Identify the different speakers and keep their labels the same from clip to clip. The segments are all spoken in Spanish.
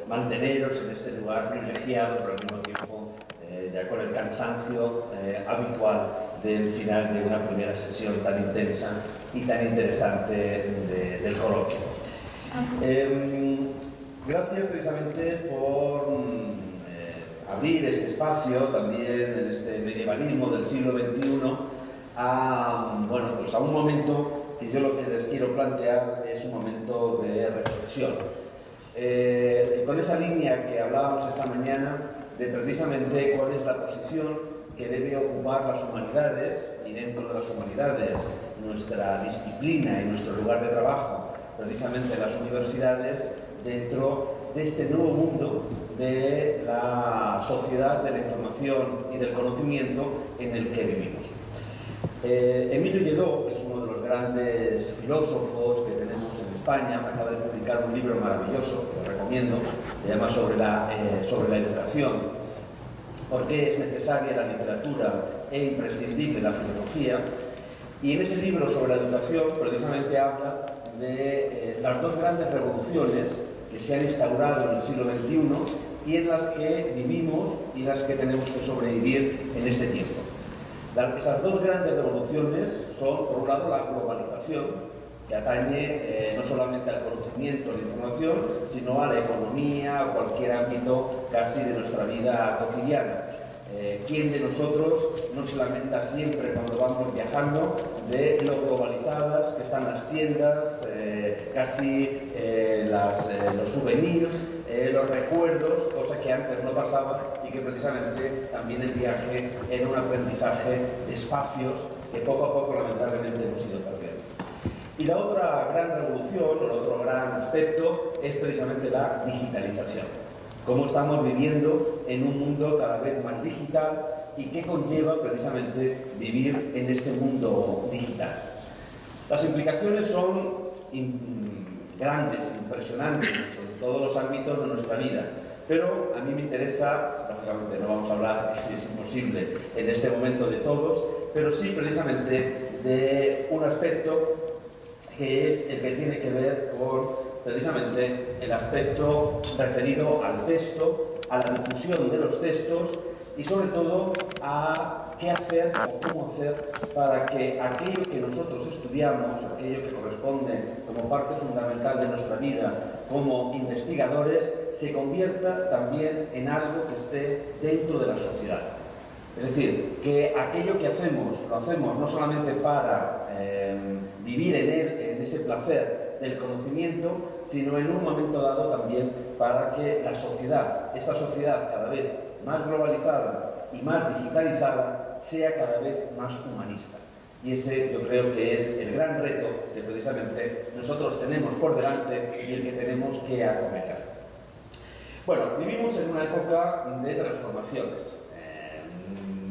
Speaker 1: manteneros en este lugar privilegiado, pero al mismo tiempo ya con el cansancio habitual del final de una primera sesión tan intensa y tan interesante del coloquio. Gracias precisamente por abrir este espacio también en este medievalismo del siglo XXI a, bueno, pues a un momento que yo lo que les quiero plantear es un momento de reflexión. Con esa línea que hablábamos esta mañana de precisamente cuál es la posición que debe ocupar las humanidades y dentro de las humanidades nuestra disciplina y nuestro lugar de trabajo, precisamente las universidades, dentro de este nuevo mundo de la sociedad de la información y del conocimiento en el que vivimos. Emilio Lledó, que es uno de los grandes filósofos que tenemos en España, acaba de publicar un libro maravilloso, que lo recomiendo, se llama sobre la educación, por qué es necesaria la literatura e imprescindible la filosofía, y en ese libro sobre la educación precisamente habla de las dos grandes revoluciones que se han instaurado en el siglo XXI y en las que vivimos y las que tenemos que sobrevivir en este tiempo. Esas dos grandes revoluciones son, por un lado, la globalización, que atañe no solamente al conocimiento, a la información, sino a la economía, a cualquier ámbito casi de nuestra vida cotidiana. ¿Quién de nosotros no se lamenta siempre cuando vamos viajando de lo globalizadas que están las tiendas, casi los souvenirs, los recuerdos, cosa que antes no pasaba y que precisamente también el viaje era un aprendizaje de espacios que poco a poco lamentablemente hemos ido perdiendo? Y la otra gran revolución, o el otro gran aspecto, es precisamente la digitalización. Cómo estamos viviendo en un mundo cada vez más digital y qué conlleva precisamente vivir en este mundo digital. Las implicaciones son grandes, impresionantes en todos los ámbitos de nuestra vida, pero a mí me interesa, lógicamente no vamos a hablar, es imposible en este momento de todos, pero sí precisamente de un aspecto que es el que tiene que ver con precisamente el aspecto referido al texto, a la difusión de los textos y sobre todo a qué hacer o cómo hacer para que aquello que nosotros estudiamos, aquello que corresponde como parte fundamental de nuestra vida como investigadores, se convierta también en algo que esté dentro de la sociedad. Es decir, que aquello que hacemos, lo hacemos no solamente para vivir en él, en ese placer del conocimiento, sino en un momento dado también para que la sociedad, esta sociedad cada vez más globalizada y más digitalizada, sea cada vez más humanista. Y ese yo creo que es el gran reto que precisamente nosotros tenemos por delante y el que tenemos que acometer. Bueno, vivimos en una época de transformaciones.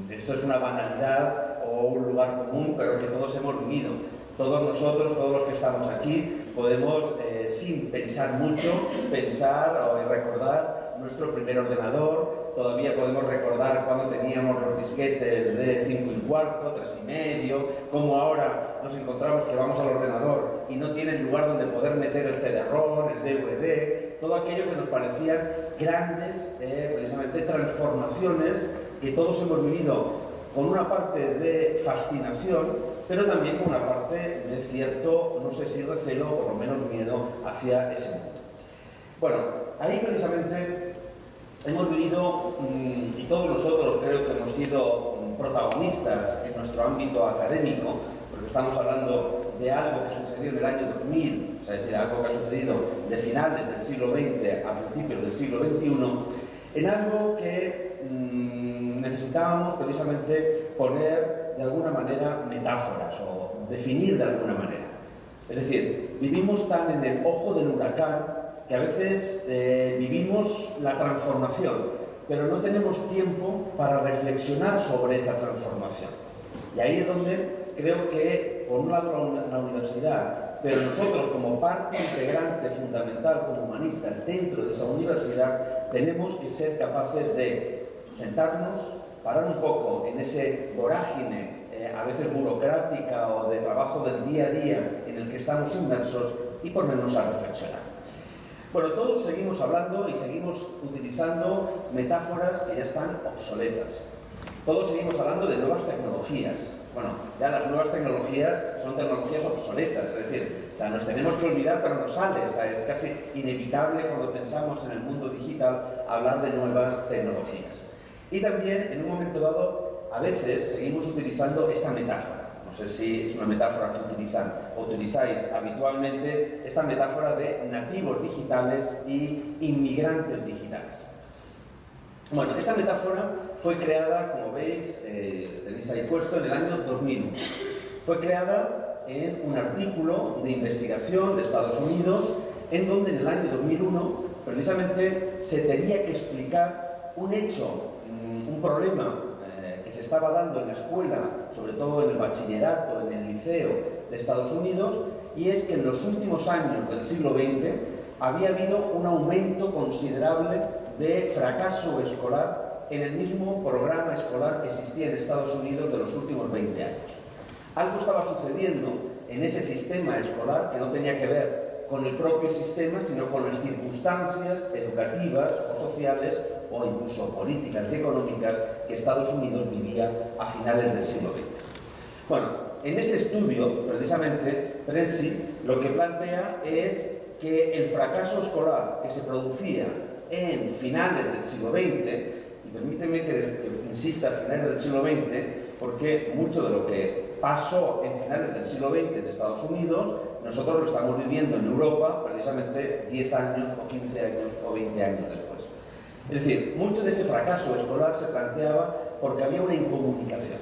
Speaker 1: Esto es una banalidad o un lugar común, pero que todos hemos vivido. Todos nosotros, todos los que estamos aquí, podemos, sin pensar mucho, pensar o recordar nuestro primer ordenador. Todavía podemos recordar cuando teníamos los disquetes de 5 1/4, 3 1/2, como ahora nos encontramos que vamos al ordenador y no tiene lugar donde poder meter el CD-ROM, el DVD, todo aquello que nos parecían grandes, precisamente, transformaciones que todos hemos vivido con una parte de fascinación, pero también con una parte de cierto, no sé si recelo o por lo menos miedo hacia ese mundo. Bueno, ahí precisamente hemos vivido, y todos nosotros creo que hemos sido protagonistas en nuestro ámbito académico, porque estamos hablando de algo que sucedió en el año 2000, es decir, algo que ha sucedido de finales del siglo XX a principios del siglo XXI, en algo que necesitábamos precisamente poner de alguna manera metáforas o definir de alguna manera. Es decir, vivimos tan en el ojo del huracán que a veces vivimos la transformación, pero no tenemos tiempo para reflexionar sobre esa transformación. Y ahí es donde creo que, por un lado, la universidad, pero nosotros como parte integrante fundamental como humanistas dentro de esa universidad, tenemos que ser capaces de sentarnos, parar un poco en ese vorágine, a veces burocrática o de trabajo del día a día en el que estamos inmersos y ponernos a reflexionar. Bueno, todos seguimos hablando y seguimos utilizando metáforas que ya están obsoletas. Todos seguimos hablando de nuevas tecnologías. Bueno, ya las nuevas tecnologías son tecnologías obsoletas, es decir, o sea, nos tenemos que olvidar, pero nos sale, o sea, es casi inevitable cuando pensamos en el mundo digital hablar de nuevas tecnologías. Y también, en un momento dado, a veces seguimos utilizando esta metáfora. No sé si es una metáfora que utilizáis habitualmente, esta metáfora de nativos digitales y inmigrantes digitales. Bueno, esta metáfora fue creada, como veis, tenéis ahí puesto, en el año 2001. Fue creada en un artículo de investigación de Estados Unidos, en donde en el año 2001 precisamente se tenía que explicar un hecho, un problema que se estaba dando en la escuela, sobre todo en el bachillerato, en el liceo de Estados Unidos, y es que en los últimos años del siglo XX había habido un aumento considerable de fracaso escolar en el mismo programa escolar que existía en Estados Unidos de los últimos 20 años. Algo estaba sucediendo en ese sistema escolar que no tenía que ver con el propio sistema, sino con las circunstancias educativas o sociales o incluso políticas y económicas que Estados Unidos vivía a finales del siglo XX. Bueno, en ese estudio, precisamente, Prensi lo que plantea es que el fracaso escolar que se producía en finales del siglo XX, y permíteme que insista en finales del siglo XX, porque mucho de lo que pasó en finales del siglo XX en Estados Unidos, nosotros lo estamos viviendo en Europa precisamente 10 años o 15 años o 20 años después. Es decir, mucho de ese fracaso escolar se planteaba porque había una incomunicación.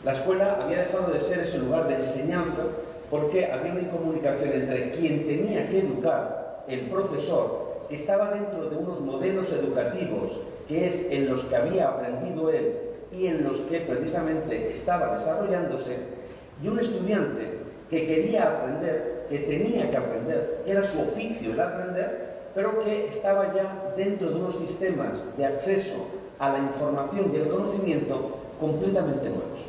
Speaker 1: La escuela había dejado de ser ese lugar de enseñanza porque había una incomunicación entre quien tenía que educar, el profesor, que estaba dentro de unos modelos educativos que es en los que había aprendido él y en los que precisamente estaba desarrollándose, y un estudiante que quería aprender, que tenía que aprender, que era su oficio el aprender, pero que estaba ya dentro de unos sistemas de acceso a la información y el conocimiento completamente nuevos.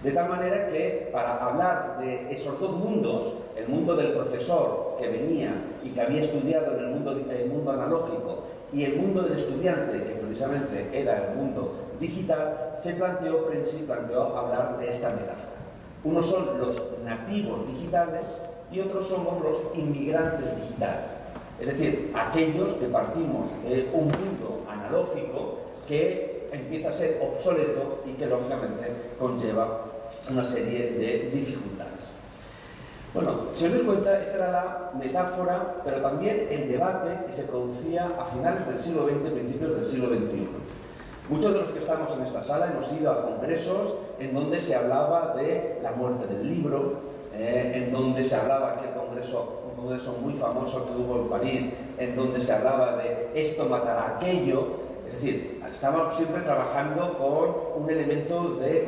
Speaker 1: De tal manera que para hablar de esos dos mundos, el mundo del profesor que venía y que había estudiado en el mundo analógico y el mundo del estudiante, que precisamente era el mundo digital, Prensi planteó hablar de esta metáfora. Unos son los nativos digitales y otros somos los inmigrantes digitales. Es decir, aquellos que partimos de un mundo analógico que empieza a ser obsoleto y que lógicamente conlleva una serie de dificultades. Bueno, si os dais cuenta, esa era la metáfora, pero también el debate que se producía a finales del siglo XX, principios del siglo XXI. Muchos de los que estamos en esta sala hemos ido a congresos en donde se hablaba de la muerte del libro, en donde se hablaba aquel congreso, un congreso muy famoso que hubo en París, en donde se hablaba de esto matará aquello. Es decir, estamos siempre trabajando con un elemento de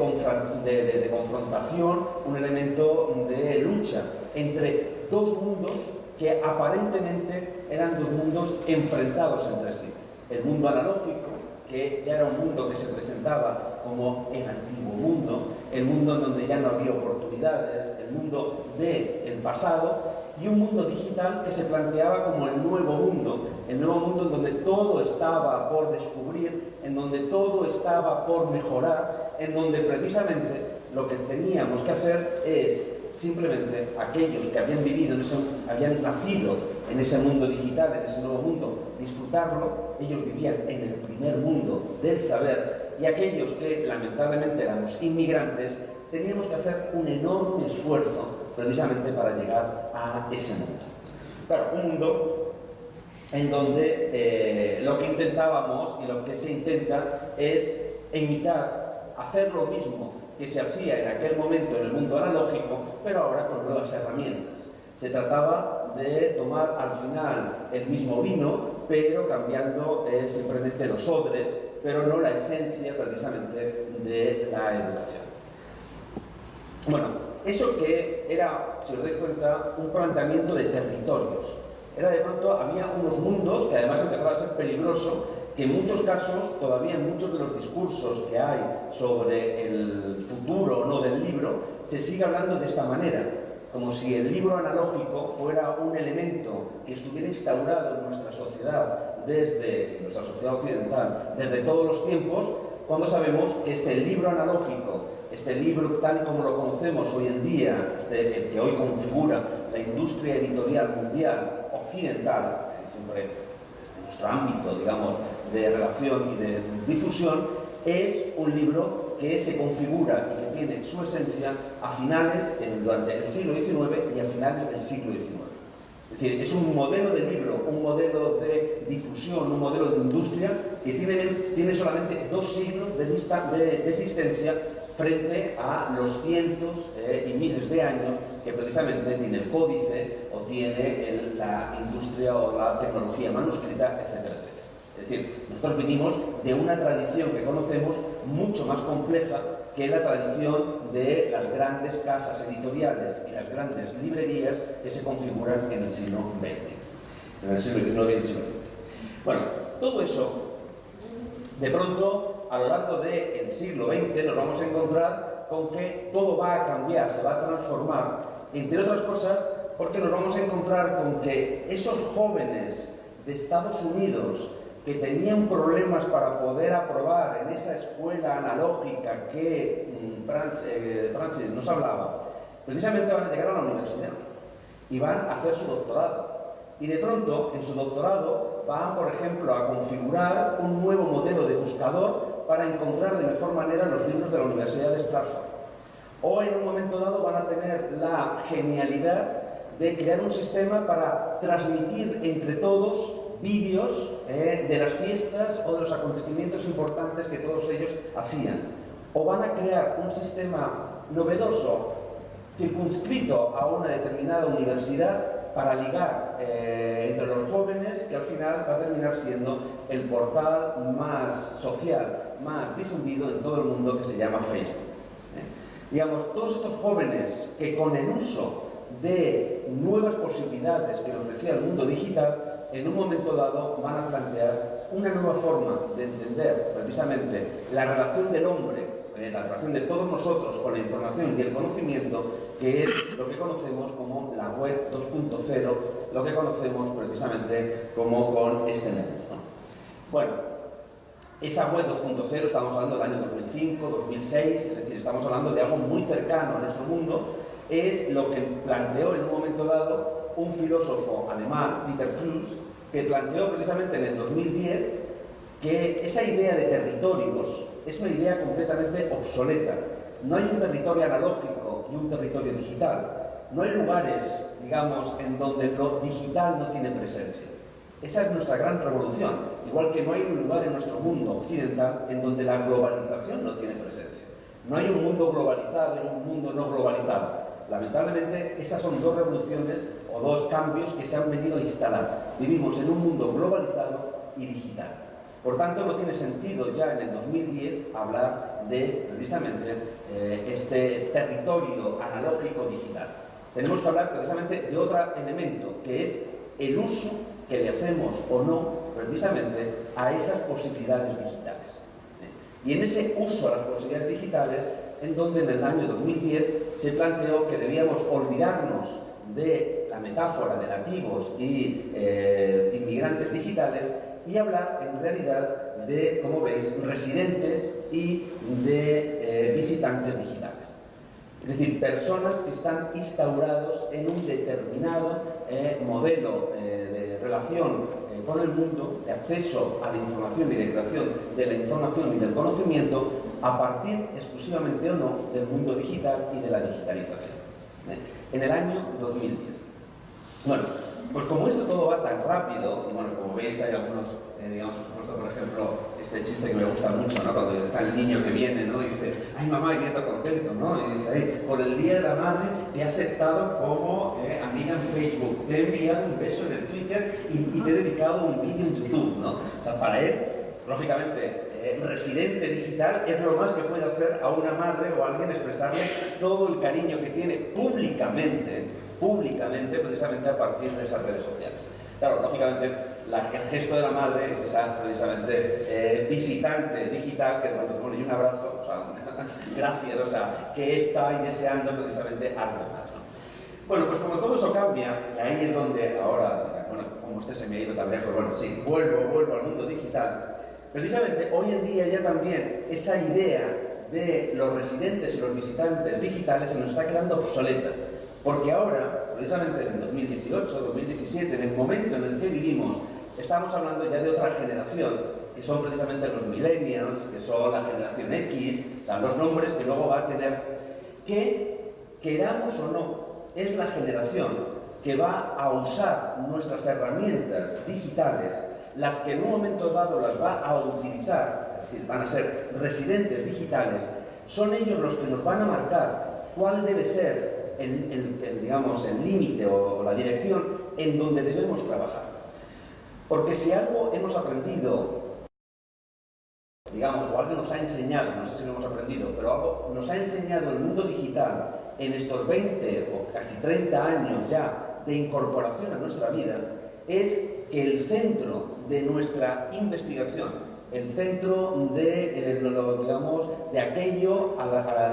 Speaker 1: confrontación, un elemento de lucha entre dos mundos que aparentemente eran dos mundos enfrentados entre sí. El mundo analógico, que ya era un mundo que se presentaba como el antiguo mundo, el mundo en donde ya no había oportunidades, el mundo del pasado, y un mundo digital que se planteaba como el nuevo mundo en donde todo estaba por descubrir, en donde todo estaba por mejorar, en donde precisamente lo que teníamos que hacer es simplemente aquellos que habían vivido, habían nacido en ese mundo digital, en ese nuevo mundo, disfrutarlo. Ellos vivían en el primer mundo del saber, y aquellos que lamentablemente éramos inmigrantes teníamos que hacer un enorme esfuerzo precisamente para llegar a ese mundo. Claro, un mundo en donde lo que intentábamos y lo que se intenta es imitar, hacer lo mismo que se hacía en aquel momento en el mundo analógico, pero ahora con nuevas herramientas. Se trataba de tomar al final el mismo vino, pero cambiando simplemente los odres, pero no la esencia precisamente de la educación. Bueno, eso que era, si os dais cuenta, un planteamiento de territorios. Era de pronto, había unos mundos que además empezaba a ser peligroso, que en muchos casos, todavía en muchos de los discursos que hay sobre el futuro o no del libro, se sigue hablando de esta manera. como si el libro analógico fuera un elemento que estuviera instaurado en nuestra sociedad, desde nuestra sociedad occidental, desde todos los tiempos, cuando sabemos que este libro analógico, este libro tal y como lo conocemos hoy en día, el que hoy configura la industria editorial mundial occidental, siempre en nuestro ámbito, digamos, de relación y de difusión, es un libro que se configura y que tiene su esencia a finales, durante el siglo XIX y a finales del siglo XIX. Es decir, es un modelo de libro, un modelo de difusión, un modelo de industria que tiene solamente 2 siglos de existencia frente a los cientos y miles de años que precisamente tiene el códice o tiene la industria o la tecnología manuscrita, etcétera, etcétera. Es decir, nosotros venimos de una tradición que conocemos mucho más compleja que la tradición de las grandes casas editoriales y las grandes librerías que se configuran en el siglo XX, en el siglo XIX y el siglo XX. Bueno, todo eso, de pronto, a lo largo del siglo XX nos vamos a encontrar con que todo va a cambiar, se va a transformar, entre otras cosas, porque nos vamos a encontrar con que esos jóvenes de Estados Unidos que tenían problemas para poder aprobar en esa escuela analógica que Francis nos hablaba, precisamente van a llegar a la universidad y van a hacer su doctorado. Y de pronto, en su doctorado, van, por ejemplo, a configurar un nuevo modelo de buscador para encontrar de mejor manera los libros de la Universidad de Stratford. O en un momento dado van a tener la genialidad de crear un sistema para transmitir entre todos vídeos de las fiestas o de los acontecimientos importantes que todos ellos hacían. O van a crear un sistema novedoso, circunscrito a una determinada universidad para ligar entre los jóvenes, que al final va a terminar siendo el portal más social, más difundido en todo el mundo, que se llama Facebook. Digamos, todos estos jóvenes que con el uso de nuevas posibilidades que nos ofrecía el mundo digital, en un momento dado van a plantear una nueva forma de entender precisamente la relación del hombre, la relación de todos nosotros con la información y el conocimiento, que es lo que conocemos como la web 2.0, lo que conocemos precisamente como con este mundo. Bueno, esa web 2.0, estamos hablando del año 2005, 2006, es decir, estamos hablando de algo muy cercano a nuestro mundo, es lo que planteó en un momento dado un filósofo alemán, Dieter Klus, que planteó precisamente en el 2010 que esa idea de territorios es una idea completamente obsoleta. No hay un territorio analógico y un territorio digital. No hay lugares, digamos, en donde lo digital no tiene presencia. Esa es nuestra gran revolución. Igual que no hay un lugar en nuestro mundo occidental en donde la globalización no tiene presencia. No hay un mundo globalizado y un mundo no globalizado. Lamentablemente, esas son 2 revoluciones o 2 cambios que se han venido a instalar. Vivimos en un mundo globalizado y digital. Por tanto, no tiene sentido ya en el 2010 hablar de, precisamente, este territorio analógico digital. Tenemos que hablar precisamente de otro elemento, que es el uso que le hacemos o no, precisamente, a esas posibilidades digitales. Y en ese uso a las posibilidades digitales, en donde en el año 2010 se planteó que debíamos olvidarnos de la metáfora de nativos y inmigrantes digitales y hablar en realidad de, como veis, residentes y de visitantes digitales. Es decir, personas que están instaurados en un determinado modelo de relación con el mundo, de acceso a la información y de creación de la información y del conocimiento a partir exclusivamente o no del mundo digital y de la digitalización. En el año 2010. Bueno, pues como esto todo va tan rápido, y bueno, como veis hay algunos, digamos, os he puesto por ejemplo este chiste que me gusta mucho, ¿no? Cuando está el niño que viene, ¿no? Y dice, ay mamá, y nieto contento, ¿no? Y dice, ay, por el Día de la Madre te he aceptado como amiga en Facebook, te he enviado un beso en el Twitter y te he dedicado un vídeo en YouTube, ¿no? O sea, para él, lógicamente, residente digital es lo más que puede hacer a una madre o a alguien expresarle todo el cariño que tiene públicamente, precisamente a partir de esas redes sociales. Claro, lógicamente, el gesto de la madre es esa, precisamente, visitante digital que cuando se pone un abrazo, o sea, gracias, o sea, que está ahí deseando precisamente algo más, ¿no? Bueno, pues como todo eso cambia, y ahí es donde ahora, bueno, como usted se me ha ido tan lejos, bueno, sí, vuelvo al mundo digital. Precisamente hoy en día ya también esa idea de los residentes y los visitantes digitales se nos está quedando obsoleta. Porque ahora, precisamente en 2018, 2017, en el momento en el que vivimos, estamos hablando ya de otra generación, que son precisamente los millennials, que son la generación X, o sea, los nombres que luego va a tener, que, queramos o no, es la generación que va a usar nuestras herramientas digitales, las que en un momento dado las va a utilizar, es decir, van a ser residentes digitales, son ellos los que nos van a marcar cuál debe ser digamos, el límite o la dirección en donde debemos trabajar. Porque si algo hemos aprendido, digamos, o algo nos ha enseñado, no sé si lo hemos aprendido, pero algo nos ha enseñado el mundo digital en estos 20 o casi 30 años ya de incorporación a nuestra vida, es que el centro de nuestra investigación, el centro de, digamos, de aquello,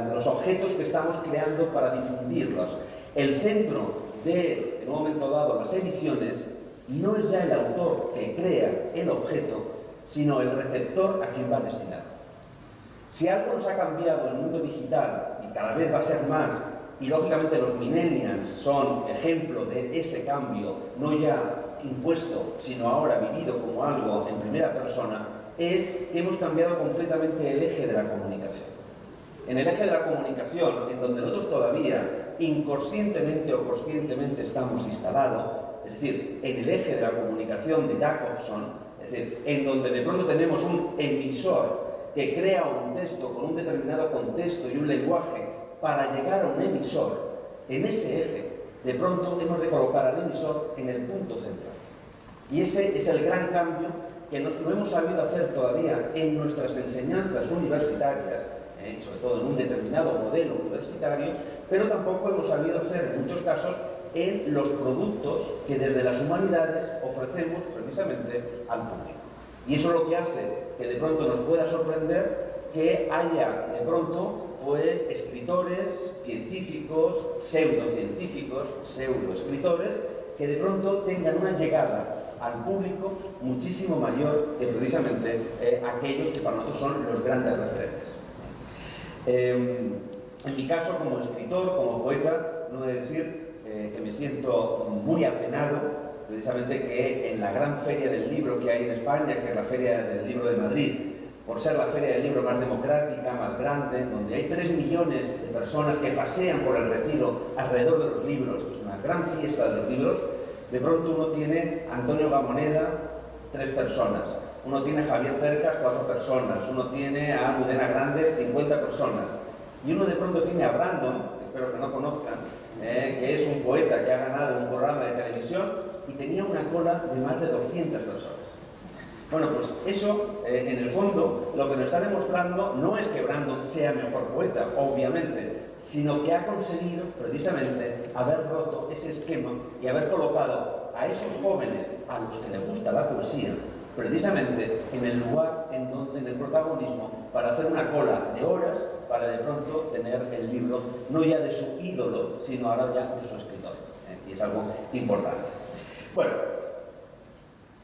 Speaker 1: de los objetos que estamos creando para difundirlos, el centro de, en un momento dado, las ediciones, no es ya el autor que crea el objeto, sino el receptor a quien va destinado. Si algo nos ha cambiado en el mundo digital, y cada vez va a ser más, y lógicamente los millennials son ejemplo de ese cambio, no ya impuesto, sino ahora vivido como algo en primera persona, es que hemos cambiado completamente el eje de la comunicación. En el eje de la comunicación, en donde nosotros todavía inconscientemente o conscientemente estamos instalados, es decir, en el eje de la comunicación de Jacobson, es decir, en donde de pronto tenemos un emisor que crea un texto con un determinado contexto y un lenguaje para llegar a un emisor, en ese eje, de pronto hemos de colocar al emisor en el punto central. Y ese es el gran cambio que no hemos sabido hacer todavía en nuestras enseñanzas universitarias, sobre todo en un determinado modelo universitario, pero tampoco hemos sabido hacer en muchos casos en los productos que desde las humanidades ofrecemos precisamente al público. Y eso es lo que hace que de pronto nos pueda sorprender que haya de pronto pues escritores, científicos, pseudocientíficos, pseudoescritores, que de pronto tengan una llegada al público muchísimo mayor que precisamente aquellos que para nosotros son los grandes referentes. En mi caso, como escritor, como poeta, no he de decir que me siento muy apenado, precisamente que en la gran feria del libro que hay en España, que es la Feria del Libro de Madrid, por ser la feria del libro más democrática, más grande, donde hay 3 millones de personas que pasean por el Retiro alrededor de los libros, que es una gran fiesta de los libros, de pronto uno tiene a Antonio Gamoneda, 3 personas, uno tiene a Javier Cercas, 4 personas, uno tiene a Almudena Grandes, 50 personas, y uno de pronto tiene a Brandon, que espero que no conozcan, que es un poeta que ha ganado un programa de televisión y tenía una cola de más de 200 personas. Bueno, pues eso, en el fondo, lo que nos está demostrando no es que Brandon sea mejor poeta, obviamente, sino que ha conseguido, precisamente, haber roto ese esquema y haber colocado a esos jóvenes a los que les gusta la poesía, precisamente en el lugar, en el protagonismo, para hacer una cola de horas, para de pronto tener el libro, no ya de su ídolo, sino ahora ya de su escritor. Y es algo importante. Bueno,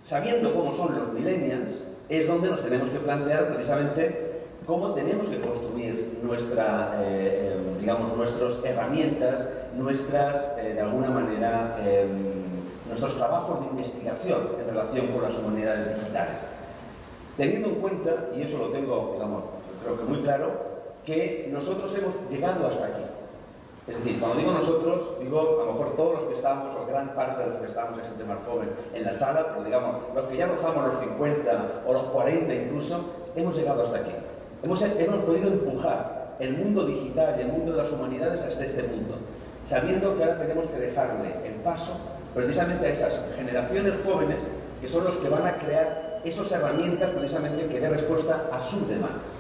Speaker 1: sabiendo cómo son los millennials, es donde nos tenemos que plantear precisamente cómo tenemos que construir digamos, nuestras herramientas, de alguna manera, nuestros trabajos de investigación en relación con las humanidades digitales. Teniendo en cuenta, y eso lo tengo, digamos, creo que muy claro, que nosotros hemos llegado hasta aquí. Es decir, cuando digo nosotros, digo a lo mejor todos los que estamos, o gran parte de los que estamos, es gente más joven en la sala, pero digamos, los que ya rozamos los 50 o los 40 incluso, hemos llegado hasta aquí. Hemos podido empujar el mundo digital y el mundo de las humanidades hasta este punto, sabiendo que ahora tenemos que dejarle el paso precisamente a esas generaciones jóvenes que son los que van a crear esas herramientas precisamente que dé respuesta a sus demandas.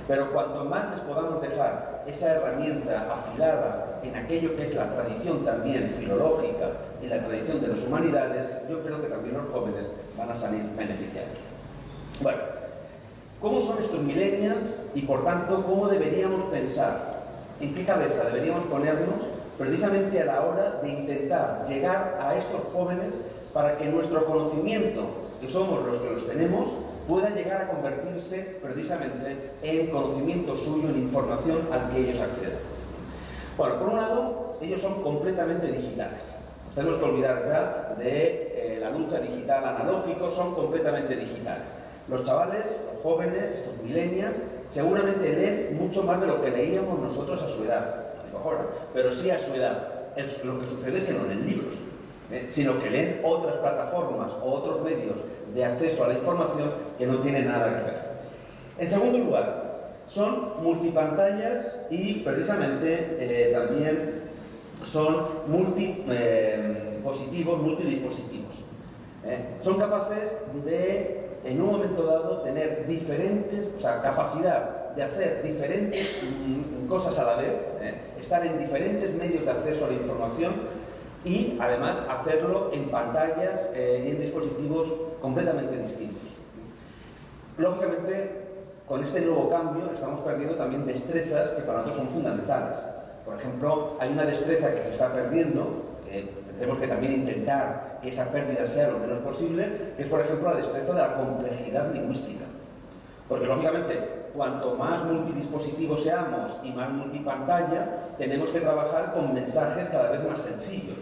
Speaker 1: Pero cuanto más les podamos dejar esa herramienta afilada en aquello que es la tradición también filológica y la tradición de las humanidades, yo creo que también los jóvenes van a salir beneficiados. Bueno, ¿cómo son estos millennials y por tanto cómo deberíamos pensar? ¿En qué cabeza deberíamos ponernos precisamente a la hora de intentar llegar a estos jóvenes para que nuestro conocimiento, que somos los que los tenemos, pueda llegar a convertirse precisamente en conocimiento suyo, en información al que ellos acceden. Bueno, por un lado, ellos son completamente digitales. Nos tenemos que olvidar ya de la lucha digital analógico, son completamente digitales. Los chavales, los jóvenes, estos millennials, seguramente leen mucho más de lo que leíamos nosotros a su edad, no digo ahora, pero sí a su edad. Lo que sucede es que no leen libros, sino que leen otras plataformas o otros medios de acceso a la información que no tienen nada que ver. En segundo lugar, son multipantallas y precisamente también son multidispositivos. Son capaces de, en un momento dado, tener diferentes, capacidad de hacer diferentes cosas a la vez, estar en diferentes medios de acceso a la información y además hacerlo en pantallas y en dispositivos completamente distintos. Lógicamente, con este nuevo cambio estamos perdiendo también destrezas que para nosotros son fundamentales. Por ejemplo, hay una destreza que se está perdiendo, que tendremos que también intentar que esa pérdida sea lo menos posible, que es, por ejemplo, la destreza de la complejidad lingüística. Porque, lógicamente, cuanto más multidispositivos seamos y más multipantalla, tenemos que trabajar con mensajes cada vez más sencillos.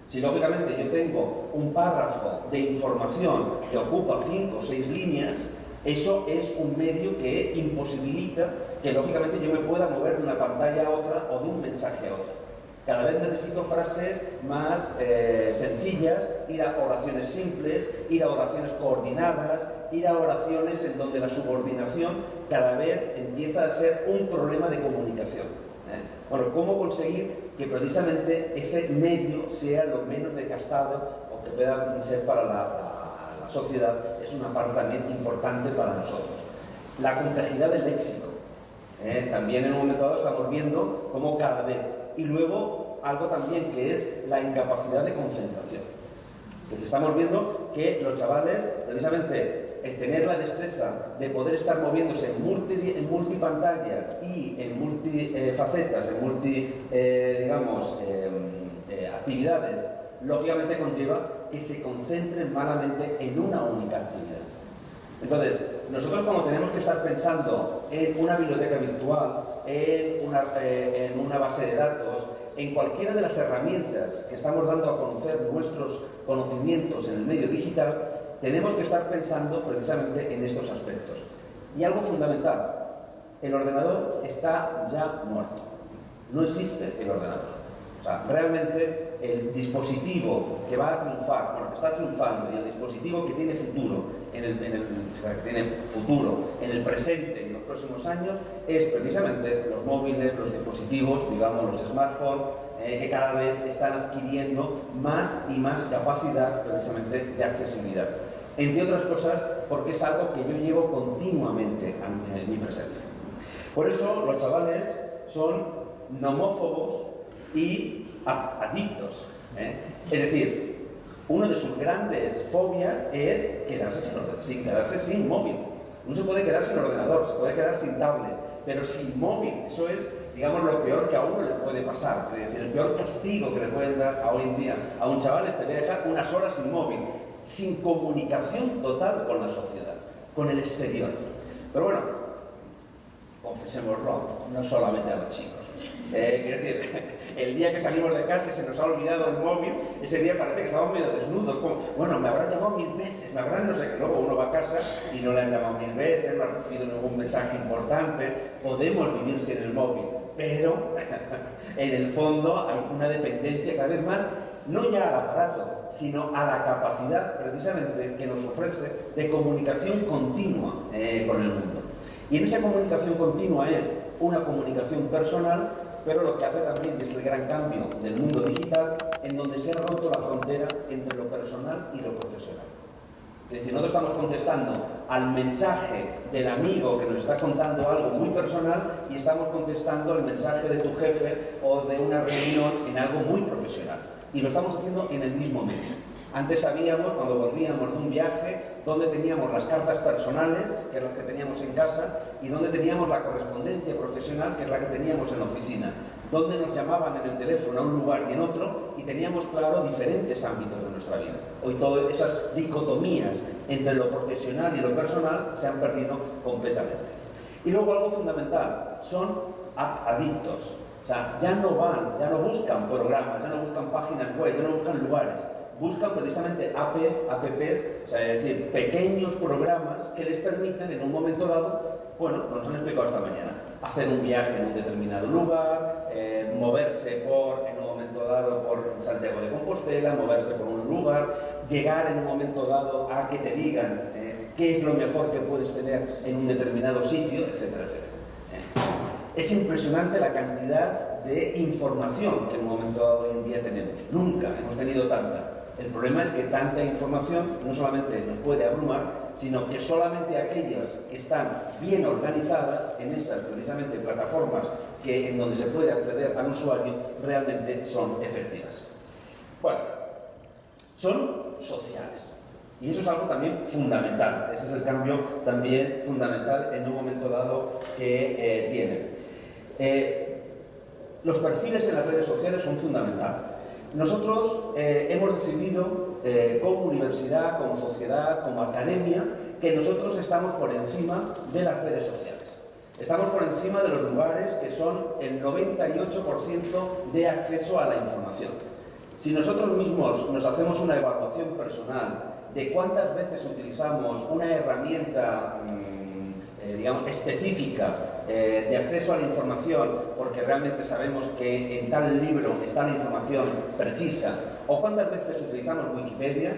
Speaker 1: Si, lógicamente, yo tengo un párrafo de información que ocupa 5 o 6 líneas, eso es un medio que imposibilita que, lógicamente, yo me pueda mover de una pantalla a otra o de un mensaje a otro. Cada vez necesito frases más sencillas, ir a oraciones simples, ir a oraciones coordinadas, ir a oraciones en donde la subordinación cada vez empieza a ser un problema de comunicación. Bueno, ¿cómo conseguir que precisamente ese medio sea lo menos desgastado o que pueda ser para la sociedad? Es una parte también importante para nosotros. La complejidad del léxico. También en un momento dado estamos viendo cómo cada vez. Y luego algo también que es la incapacidad de concentración. Entonces estamos viendo que los chavales, precisamente, el tener la destreza de poder estar moviéndose en multipantallas y en multifacetas, en actividades, lógicamente conlleva que se concentren malamente en una única actividad. Entonces, nosotros como tenemos que estar pensando en una biblioteca virtual, en una base de datos, en cualquiera de las herramientas que estamos dando a conocer nuestros conocimientos en el medio digital, tenemos que estar pensando precisamente en estos aspectos. Y algo fundamental, el ordenador está ya muerto. No existe el ordenador. O sea, realmente el dispositivo que va a triunfar, bueno, que está triunfando, y el dispositivo que tiene futuro en el presente, en los próximos años, es precisamente los móviles, los dispositivos, digamos, los smartphones, que cada vez están adquiriendo más y más capacidad precisamente de accesibilidad. Entre otras cosas, porque es algo que yo llevo continuamente en mi presencia. Por eso los chavales son nomófobos y adictos. Es decir, una de sus grandes fobias es quedarse sin móvil. No se puede quedar sin ordenador, se puede quedar sin tablet, pero sin móvil. Eso es, digamos, lo peor que a uno le puede pasar. Es decir, el peor castigo que le pueden dar hoy en día a un chaval es te voy a dejar unas horas sin móvil, sin comunicación total con la sociedad, con el exterior. Pero bueno, confesémoslo, no solamente a los chicos. Quiero decir, el día que salimos de casa y se nos ha olvidado el móvil, ese día parece que estamos medio desnudos. Como, bueno, me habrán llamado 1000 veces, me habrán no sé qué. Luego uno va a casa y no le han llamado 1000 veces, no ha recibido ningún mensaje importante. Podemos vivir sin el móvil, pero en el fondo hay una dependencia cada vez más, no ya al aparato, sino a la capacidad precisamente que nos ofrece de comunicación continua con el mundo. Y en esa comunicación continua es una comunicación personal, pero lo que hace también es el gran cambio del mundo digital, en donde se ha roto la frontera entre lo personal y lo profesional. Es decir, nosotros estamos contestando al mensaje del amigo que nos está contando algo muy personal y estamos contestando el mensaje de tu jefe o de una reunión en algo muy profesional. Y lo estamos haciendo en el mismo medio. Antes sabíamos, cuando volvíamos de un viaje, dónde teníamos las cartas personales, que es las que teníamos en casa, y dónde teníamos la correspondencia profesional, que es la que teníamos en la oficina. donde nos llamaban en el teléfono a un lugar y en otro, y teníamos claro diferentes ámbitos de nuestra vida. Hoy todas esas dicotomías entre lo profesional y lo personal se han perdido completamente. Y luego algo fundamental, son adictos. O sea, ya no buscan programas, ya no buscan páginas web, ya no buscan lugares, buscan precisamente apps, o sea, es decir, pequeños programas que les permiten en un momento dado, bueno, nos han explicado esta mañana, hacer un viaje en un determinado lugar, moverse en un momento dado por Santiago de Compostela, moverse por un lugar, llegar en un momento dado a que te digan qué es lo mejor que puedes tener en un determinado sitio, etcétera, etcétera. Es impresionante la cantidad de información que en un momento dado hoy en día tenemos. Nunca hemos tenido tanta. El problema es que tanta información no solamente nos puede abrumar, sino que solamente aquellas que están bien organizadas en esas precisamente plataformas en donde se puede acceder al usuario realmente son efectivas. Bueno, son sociales. Y eso es algo también fundamental. Ese es el cambio también fundamental en un momento dado que tienen. Los perfiles en las redes sociales son fundamentales. Nosotros hemos decidido, como universidad, como sociedad, como academia, que nosotros estamos por encima de las redes sociales. Estamos por encima de los lugares que son el 98% de acceso a la información. Si nosotros mismos nos hacemos una evaluación personal de cuántas veces utilizamos una herramienta digamos, específica de acceso a la información, porque realmente sabemos que en tal libro está la información precisa, o cuántas veces utilizamos Wikipedia,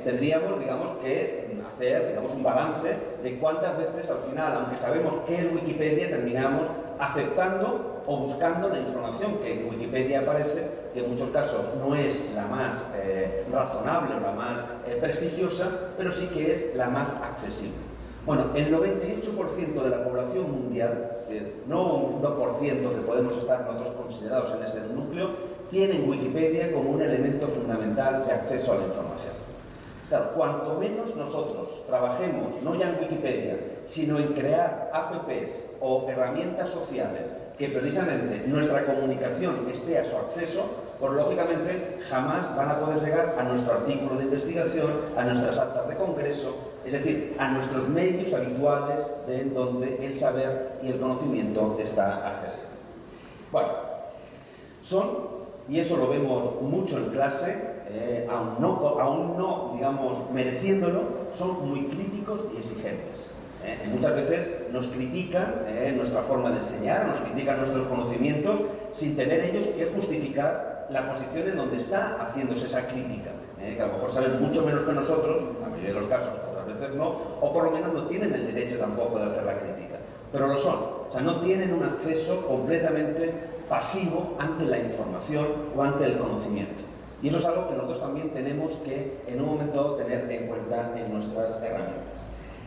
Speaker 1: tendríamos, digamos, que hacer, digamos, un balance de cuántas veces al final, aunque sabemos qué es Wikipedia, terminamos aceptando o buscando la información que en Wikipedia aparece, que en muchos casos no es la más razonable o la más prestigiosa, pero sí que es la más accesible. Bueno, el 98% de la población mundial, no un 2% que podemos estar nosotros considerados en ese núcleo, tienen Wikipedia como un elemento fundamental de acceso a la información. Claro, cuanto menos nosotros trabajemos, no ya en Wikipedia, sino en crear apps o herramientas sociales que precisamente nuestra comunicación esté a su acceso, pues lógicamente jamás van a poder llegar a nuestro artículo de investigación, a nuestras actas de congreso, es decir, a nuestros medios habituales de donde el saber y el conocimiento está accesible. Bueno, y eso lo vemos mucho en clase, aún no, digamos, mereciéndolo, son muy críticos y exigentes. Muchas veces nos critican nuestra forma de enseñar, nos critican nuestros conocimientos, sin tener ellos que justificar la posición en donde está haciéndose esa crítica, que a lo mejor saben mucho menos que nosotros, en la mayoría de los casos, otras veces no, o por lo menos no tienen el derecho tampoco de hacer la crítica, pero lo son, o sea, no tienen un acceso completamente pasivo ante la información o ante el conocimiento. Y eso es algo que nosotros también tenemos que en un momento dado tener en cuenta en nuestras herramientas.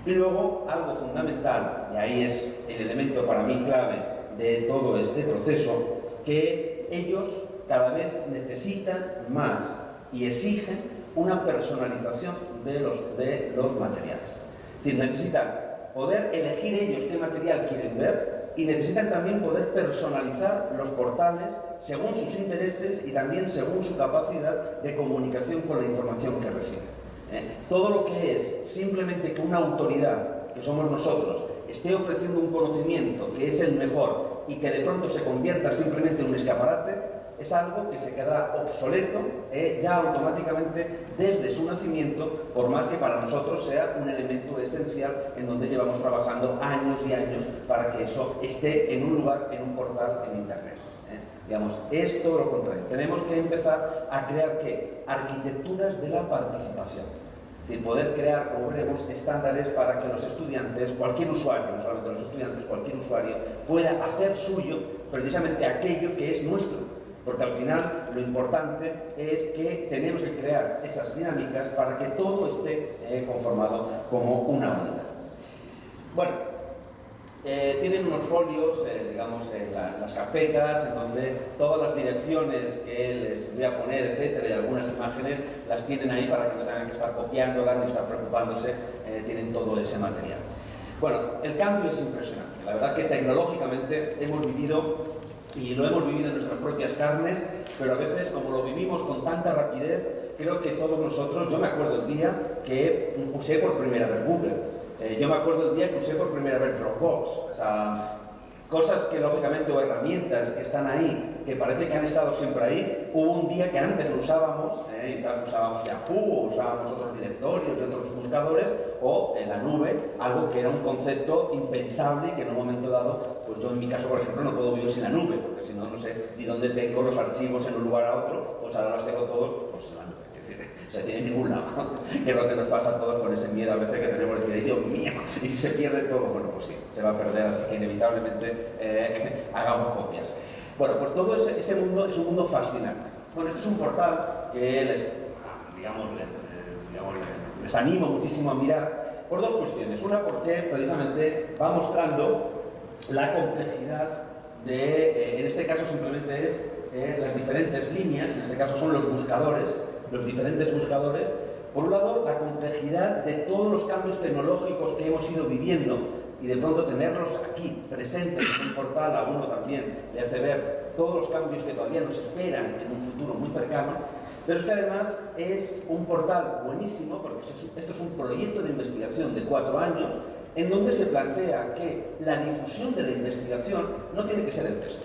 Speaker 1: Y luego, algo fundamental, y ahí es el elemento para mí clave de todo este proceso, que ellos cada vez necesitan más y exigen una personalización de los materiales. Es decir, necesitan poder elegir ellos qué material quieren ver y necesitan también poder personalizar los portales según sus intereses y también según su capacidad de comunicación con la información que reciben. Todo lo que es simplemente que una autoridad, que somos nosotros, esté ofreciendo un conocimiento que es el mejor y que de pronto se convierta simplemente en un escaparate, es algo que se queda obsoleto ya automáticamente desde su nacimiento, por más que para nosotros sea un elemento esencial en donde llevamos trabajando años y años para que eso esté en un lugar, en un portal, en Internet. Digamos, es todo lo contrario. Tenemos que empezar a crear, ¿qué? Arquitecturas de la participación. Es decir, poder crear, como veremos, estándares para que los estudiantes, cualquier usuario, no solamente los estudiantes, cualquier usuario, pueda hacer suyo precisamente aquello que es nuestro. Porque al final lo importante es que tenemos que crear esas dinámicas para que todo esté conformado como una unidad. Bueno, tienen unos folios, digamos, en las carpetas, en donde todas las direcciones que les voy a poner, etcétera, y algunas imágenes, las tienen ahí para que no tengan que estar copiándolas ni estar preocupándose, tienen todo ese material. Bueno, el cambio es impresionante. La verdad que tecnológicamente hemos vivido y lo hemos vivido en nuestras propias carnes, pero a veces, como lo vivimos con tanta rapidez, creo que todos nosotros, yo me acuerdo el día que usé por primera vez Google, yo me acuerdo el día que usé por primera vez Dropbox, o sea, cosas que lógicamente, o herramientas que están ahí, que parece que han estado siempre ahí. Hubo un día que antes lo usábamos, usábamos Yahoo, o usábamos otros directorios y otros buscadores, o en la nube, algo que era un concepto impensable y que en un momento dado, pues yo en mi caso, por ejemplo, no puedo vivir sin la nube, porque si no, no sé ni dónde tengo los archivos en un lugar a otro, pues ahora los tengo todos pues en la nube. O sea, tiene ningún lado, que es lo que nos pasa a todos con ese miedo a veces que tenemos de decir, Dios mío, y si se pierde todo, bueno, pues sí, se va a perder, así que inevitablemente hagamos copias. Bueno, pues todo ese mundo es un mundo fascinante. Bueno, este es un portal que les animo muchísimo a mirar por dos cuestiones. Una, porque precisamente va mostrando la complejidad de, en este caso simplemente es las diferentes líneas, en este caso son los buscadores, los diferentes buscadores. Por un lado, la complejidad de todos los cambios tecnológicos que hemos ido viviendo y de pronto tenerlos aquí, presentes en un portal, a uno también le hace ver todos los cambios que todavía nos esperan en un futuro muy cercano. Pero es que además es un portal buenísimo, porque esto es un proyecto de investigación de 4 años, en donde se plantea que la difusión de la investigación no tiene que ser el texto.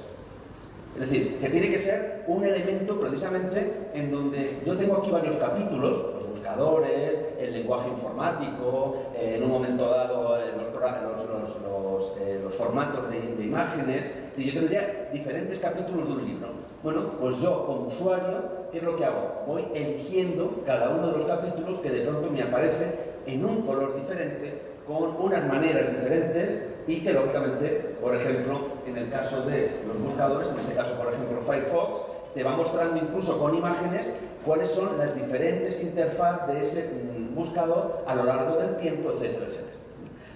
Speaker 1: Es decir, que tiene que ser un elemento precisamente en donde yo tengo aquí varios capítulos, los buscadores, el lenguaje informático, en un momento dado los formatos de imágenes. Yo tendría diferentes capítulos de un libro. Bueno, pues yo como usuario, ¿qué es lo que hago? Voy eligiendo cada uno de los capítulos que de pronto me aparece en un color diferente, con unas maneras diferentes y que lógicamente, por ejemplo, en el caso de los buscadores, en este caso por ejemplo Firefox, te va mostrando incluso con imágenes cuáles son las diferentes interfaces de ese buscador a lo largo del tiempo, etcétera, etcétera.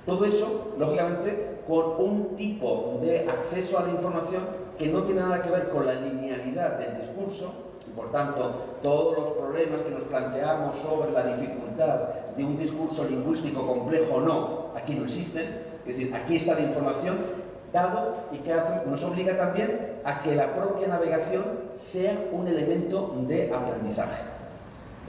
Speaker 1: Todo eso, lógicamente, con un tipo de acceso a la información que no tiene nada que ver con la linealidad del discurso. Por tanto, todos los problemas que nos planteamos sobre la dificultad de un discurso lingüístico complejo o no, aquí no existen. Es decir, aquí está la información dado y que nos obliga también a que la propia navegación sea un elemento de aprendizaje.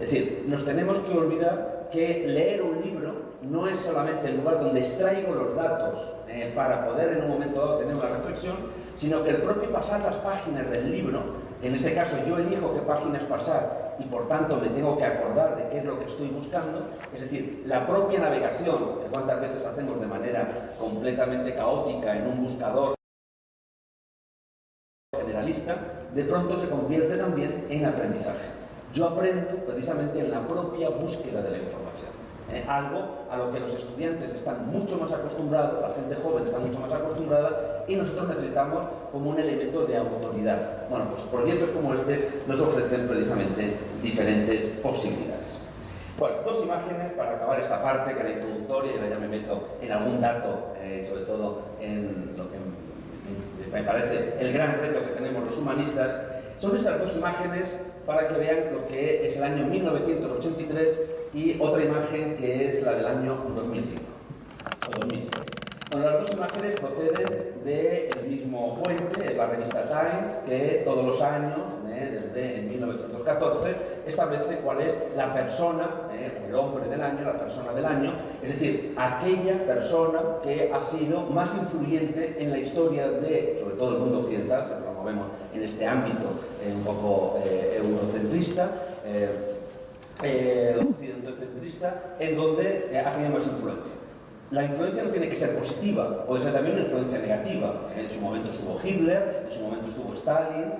Speaker 1: Es decir, nos tenemos que olvidar que leer un libro no es solamente el lugar donde extraigo los datos para poder en un momento dado tener una reflexión, sino que el propio pasar las páginas del libro, en este caso yo elijo qué páginas pasar y por tanto me tengo que acordar de qué es lo que estoy buscando, es decir, la propia navegación, que cuántas veces hacemos de manera completamente caótica en un buscador generalista, de pronto se convierte también en aprendizaje. Yo aprendo precisamente en la propia búsqueda de la información. Algo a lo que los estudiantes están mucho más acostumbrados, la gente joven está mucho más acostumbrada y nosotros necesitamos como un elemento de autoridad. Bueno, pues proyectos como este nos ofrecen precisamente diferentes posibilidades. Bueno, dos imágenes para acabar esta parte que era introductoria y ahora ya me meto en algún dato, sobre todo en lo que me parece el gran reto que tenemos los humanistas. Son estas dos imágenes para que vean lo que es el año 1983 y otra imagen que es la del año 2005 o 2006. Bueno, las dos imágenes proceden del mismo fuente, es la revista Times, que todos los años, desde 1914, establece cuál es la persona, el hombre del año, la persona del año, es decir, aquella persona que ha sido más influyente en la historia de, sobre todo el mundo occidental, siempre lo movemos en este ámbito un poco eurocentrista, occidentocentrista, en donde ha tenido más influencia. La influencia no tiene que ser positiva, puede ser también una influencia negativa. En su momento estuvo Hitler, en su momento estuvo Stalin,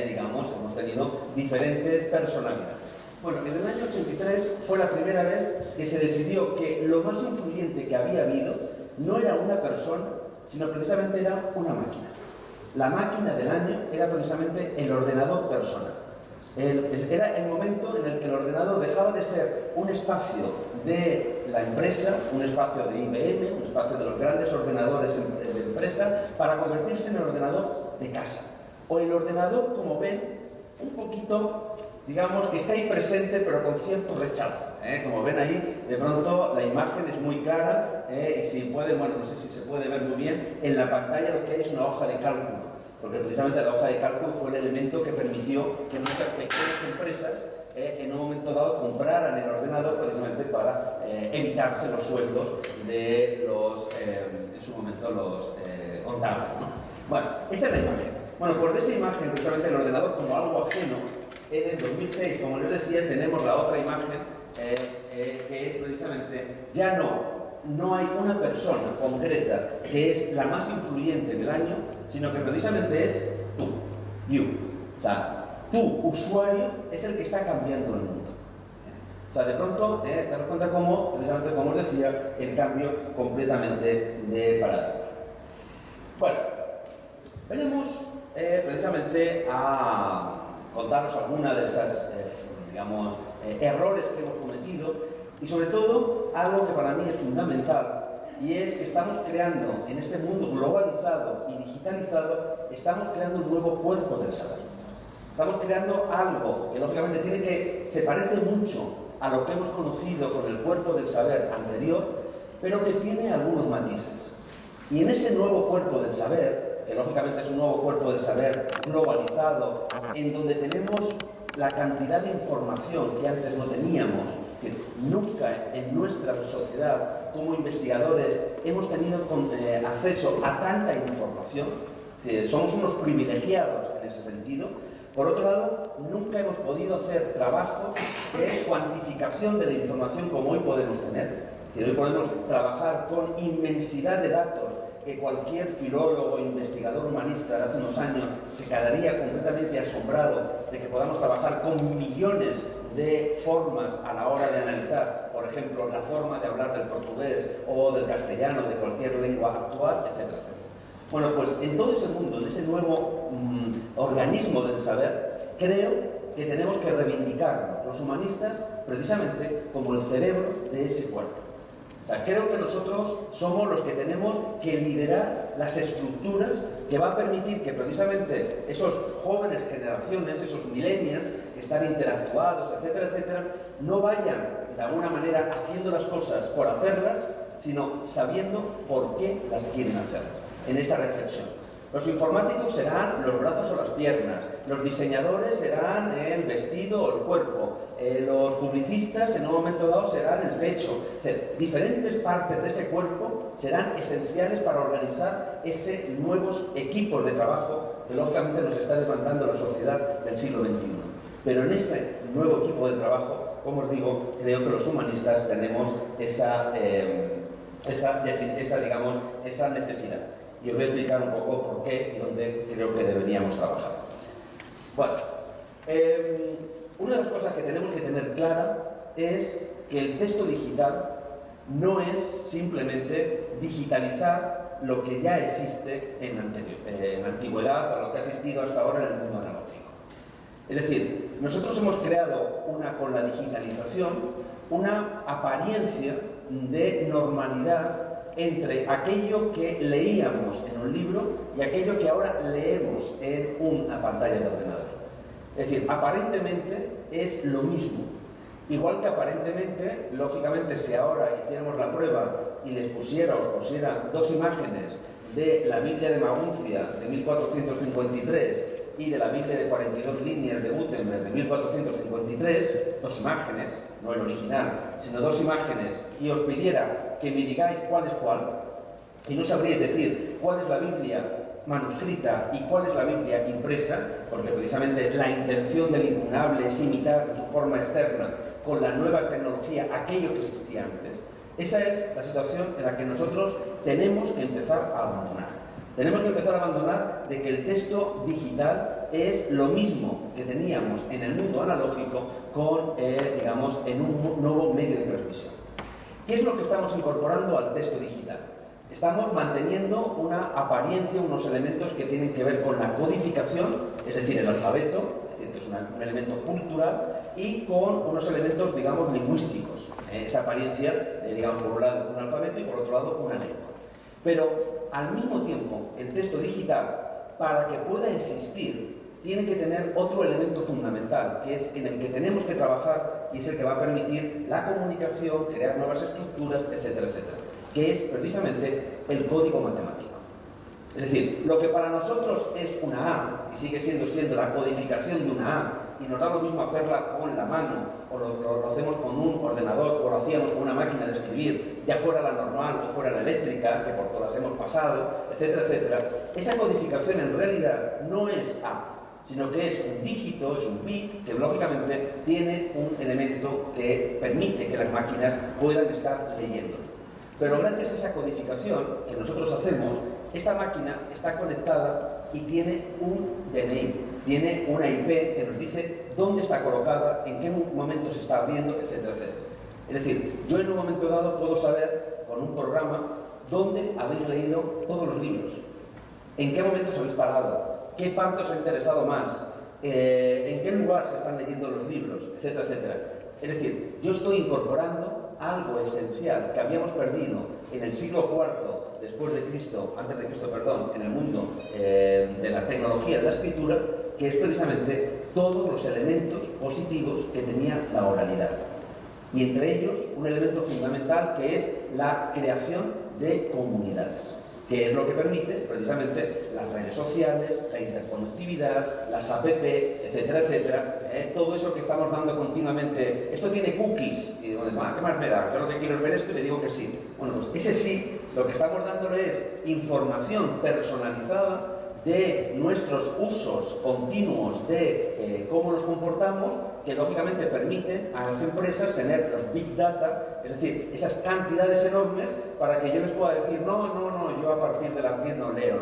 Speaker 1: digamos, hemos tenido diferentes personalidades. Bueno, en el año 83 fue la primera vez que se decidió que lo más influyente que había habido no era una persona, sino precisamente era una máquina. La máquina del año era precisamente el ordenador personal. Era el momento en el que el ordenador dejaba de ser un espacio de la empresa, un espacio de IBM, un espacio de los grandes ordenadores de empresa, para convertirse en el ordenador de casa. O el ordenador, como ven, un poquito, digamos, que está ahí presente, pero con cierto rechazo. Como ven ahí, de pronto la imagen es muy clara, y si puede, bueno, no sé si se puede ver muy bien, en la pantalla lo que hay es una hoja de cálculo. porque precisamente la hoja de cálculo fue el elemento que permitió que muchas pequeñas empresas en un momento dado compraran el ordenador precisamente para evitarse los sueldos de los, en su momento, los contables, ¿no? Bueno, esta es la imagen. Bueno, por esa imagen, precisamente el ordenador como algo ajeno, en el 2006, como les decía, tenemos la otra imagen que es precisamente, ya no hay una persona concreta que es la más influyente en el año, sino que precisamente es tú, you. O sea, tú, usuario, es el que está cambiando el mundo. O sea, de pronto, daros cuenta cómo, precisamente como os decía, el cambio completamente de paradigma. Bueno, venimos precisamente a contaros algunas de esas, digamos, errores que hemos cometido y sobre todo algo que para mí es fundamental, y es que estamos creando en este mundo globalizado y digitalizado, estamos creando un nuevo cuerpo del saber. Estamos creando algo que lógicamente se parece mucho a lo que hemos conocido con el cuerpo del saber anterior, pero que tiene algunos matices. Y en ese nuevo cuerpo del saber, que lógicamente es un nuevo cuerpo del saber globalizado, en donde tenemos la cantidad de información que antes no teníamos, que nunca en nuestra sociedad como investigadores hemos tenido acceso a tanta información, somos unos privilegiados en ese sentido. Por otro lado, nunca hemos podido hacer trabajos de cuantificación de la información como hoy podemos tener. Hoy podemos trabajar con inmensidad de datos que cualquier filólogo, investigador humanista de hace unos años se quedaría completamente asombrado de que podamos trabajar con millones de formas a la hora de analizar, por ejemplo, la forma de hablar del portugués o del castellano, de cualquier lengua actual, etcétera, etcétera. Bueno, pues en todo ese mundo, en ese nuevo organismo del saber, creo que tenemos que reivindicarnos los humanistas precisamente como el cerebro de ese cuerpo. O sea, creo que nosotros somos los que tenemos que liderar las estructuras que van a permitir que precisamente esos jóvenes generaciones, esos millennials que están interactuados, etcétera, etcétera, no vayan de alguna manera haciendo las cosas por hacerlas, sino sabiendo por qué las quieren hacer, en esa reflexión. Los informáticos serán los brazos o las piernas, los diseñadores serán el vestido o el cuerpo, los publicistas en un momento dado serán el pecho. Es decir, diferentes partes de ese cuerpo serán esenciales para organizar esos nuevos equipos de trabajo que lógicamente nos está demandando la sociedad del siglo XXI. Pero en ese nuevo equipo de trabajo, como os digo, creo que los humanistas tenemos esa necesidad. Y os voy a explicar un poco por qué y dónde creo que deberíamos trabajar. Bueno, una de las cosas que tenemos que tener clara es que el texto digital no es simplemente digitalizar lo que ya existe en la antigüedad o lo que ha existido hasta ahora en el mundo analógico. Es decir, nosotros hemos creado con la digitalización una apariencia de normalidad entre aquello que leíamos en un libro y aquello que ahora leemos en una pantalla de ordenador. Es decir, aparentemente es lo mismo. Igual que aparentemente, lógicamente, si ahora hiciéramos la prueba y les os pusiera dos imágenes de la Biblia de Maguncia de 1453 y de la Biblia de 42 líneas de Gutenberg de 1453, dos imágenes, no el original, sino dos imágenes, y os pidiera que me digáis cuál es cuál, y no sabríais decir cuál es la Biblia manuscrita y cuál es la Biblia impresa, porque precisamente la intención del incunable es imitar en su forma externa con la nueva tecnología aquello que existía antes. Esa es la situación en la que nosotros tenemos que empezar a abandonar. Tenemos que empezar a abandonar de que el texto digital es lo mismo que teníamos en el mundo analógico con, digamos, en un nuevo medio de transmisión. ¿Qué es lo que estamos incorporando al texto digital? Estamos manteniendo una apariencia, unos elementos que tienen que ver con la codificación, es decir, el alfabeto, es decir, que es un elemento cultural, y con unos elementos, digamos, lingüísticos. Esa apariencia, digamos, por un lado un alfabeto y por otro lado una lengua. Pero al mismo tiempo, el texto digital, para que pueda existir, tiene que tener otro elemento fundamental, que es en el que tenemos que trabajar y es el que va a permitir la comunicación, crear nuevas estructuras, etcétera, etcétera, que es precisamente el código matemático. Es decir, lo que para nosotros es una A, y sigue siendo la codificación de una A, y nos da lo mismo hacerla con la mano, o lo hacemos con un ordenador, o lo hacíamos con una máquina de escribir, ya fuera la normal o fuera la eléctrica, que por todas hemos pasado, etcétera, etcétera. Esa codificación en realidad no es A, sino que es un dígito, es un bit, que lógicamente tiene un elemento que permite que las máquinas puedan estar leyendo. Pero gracias a esa codificación que nosotros hacemos, esta máquina está conectada y tiene un DNI, tiene una IP que nos dice dónde está colocada, en qué momento se está abriendo, etcétera, etcétera. Es decir, yo en un momento dado puedo saber, con un programa, dónde habéis leído todos los libros, en qué momentos habéis parado, qué parte os ha interesado más, en qué lugar se están leyendo los libros, etcétera, etcétera. Es decir, yo estoy incorporando algo esencial que habíamos perdido en el siglo IV después de Cristo, antes de Cristo, perdón, en el mundo de la tecnología de la escritura, que es precisamente todos los elementos positivos que tenía la oralidad. Y entre ellos, un elemento fundamental que es la creación de comunidades, que es lo que permite precisamente las redes sociales, la interconectividad, las app, etcétera, etcétera, todo eso que estamos dando continuamente. Esto tiene cookies, y digo, ¿qué más me da? Yo lo que quiero es ver esto y le digo que sí. Bueno, pues ese sí, lo que estamos dándole es información personalizada de nuestros usos continuos de cómo nos comportamos, que lógicamente permiten a las empresas tener los big data, es decir, esas cantidades enormes para que yo les pueda decir, no, yo a partir de las 10 no leo,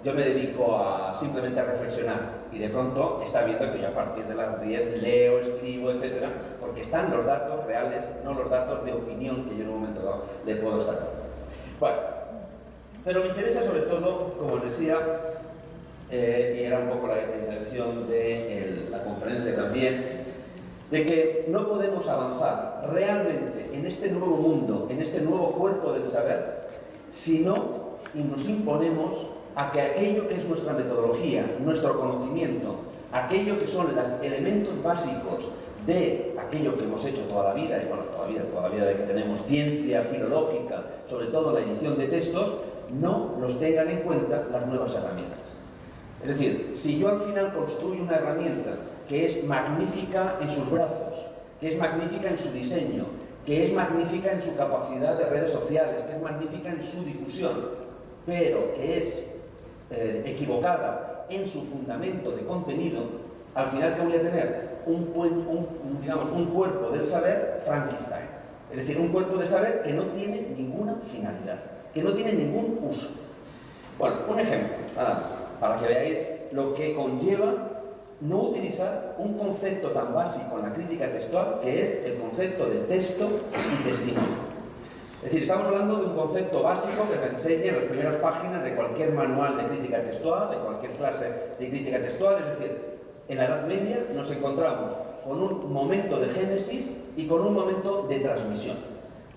Speaker 1: yo me dedico simplemente a reflexionar, y de pronto está viendo que yo a partir de las 10 leo, escribo, etcétera, porque están los datos reales, no los datos de opinión que yo en un momento dado le puedo estar dando. Bueno, pero me interesa sobre todo, como os decía, y era un poco la intención de la conferencia también, de que no podemos avanzar realmente en este nuevo mundo, en este nuevo cuerpo del saber, si no nos imponemos a que aquello que es nuestra metodología, nuestro conocimiento, aquello que son los elementos básicos de aquello que hemos hecho toda la vida, y bueno, toda la vida de que tenemos ciencia filológica, sobre todo la edición de textos, no los tengan en cuenta las nuevas herramientas. Es decir, si yo al final construyo una herramienta que es magnífica en sus brazos, que es magnífica en su diseño, que es magnífica en su capacidad de redes sociales, que es magnífica en su difusión, pero que es equivocada en su fundamento de contenido, al final ¿qué voy a tener? Un cuerpo del saber Frankenstein. Es decir, un cuerpo de saber que no tiene ninguna finalidad, que no tiene ningún uso. Bueno, un ejemplo, nada más, para que veáis lo que conlleva no utilizar un concepto tan básico en la crítica textual, que es el concepto de texto y testimonio. Es decir, estamos hablando de un concepto básico que se enseña en las primeras páginas de cualquier manual de crítica textual, de cualquier clase de crítica textual. Es decir, en la Edad Media nos encontramos con un momento de génesis y con un momento de transmisión.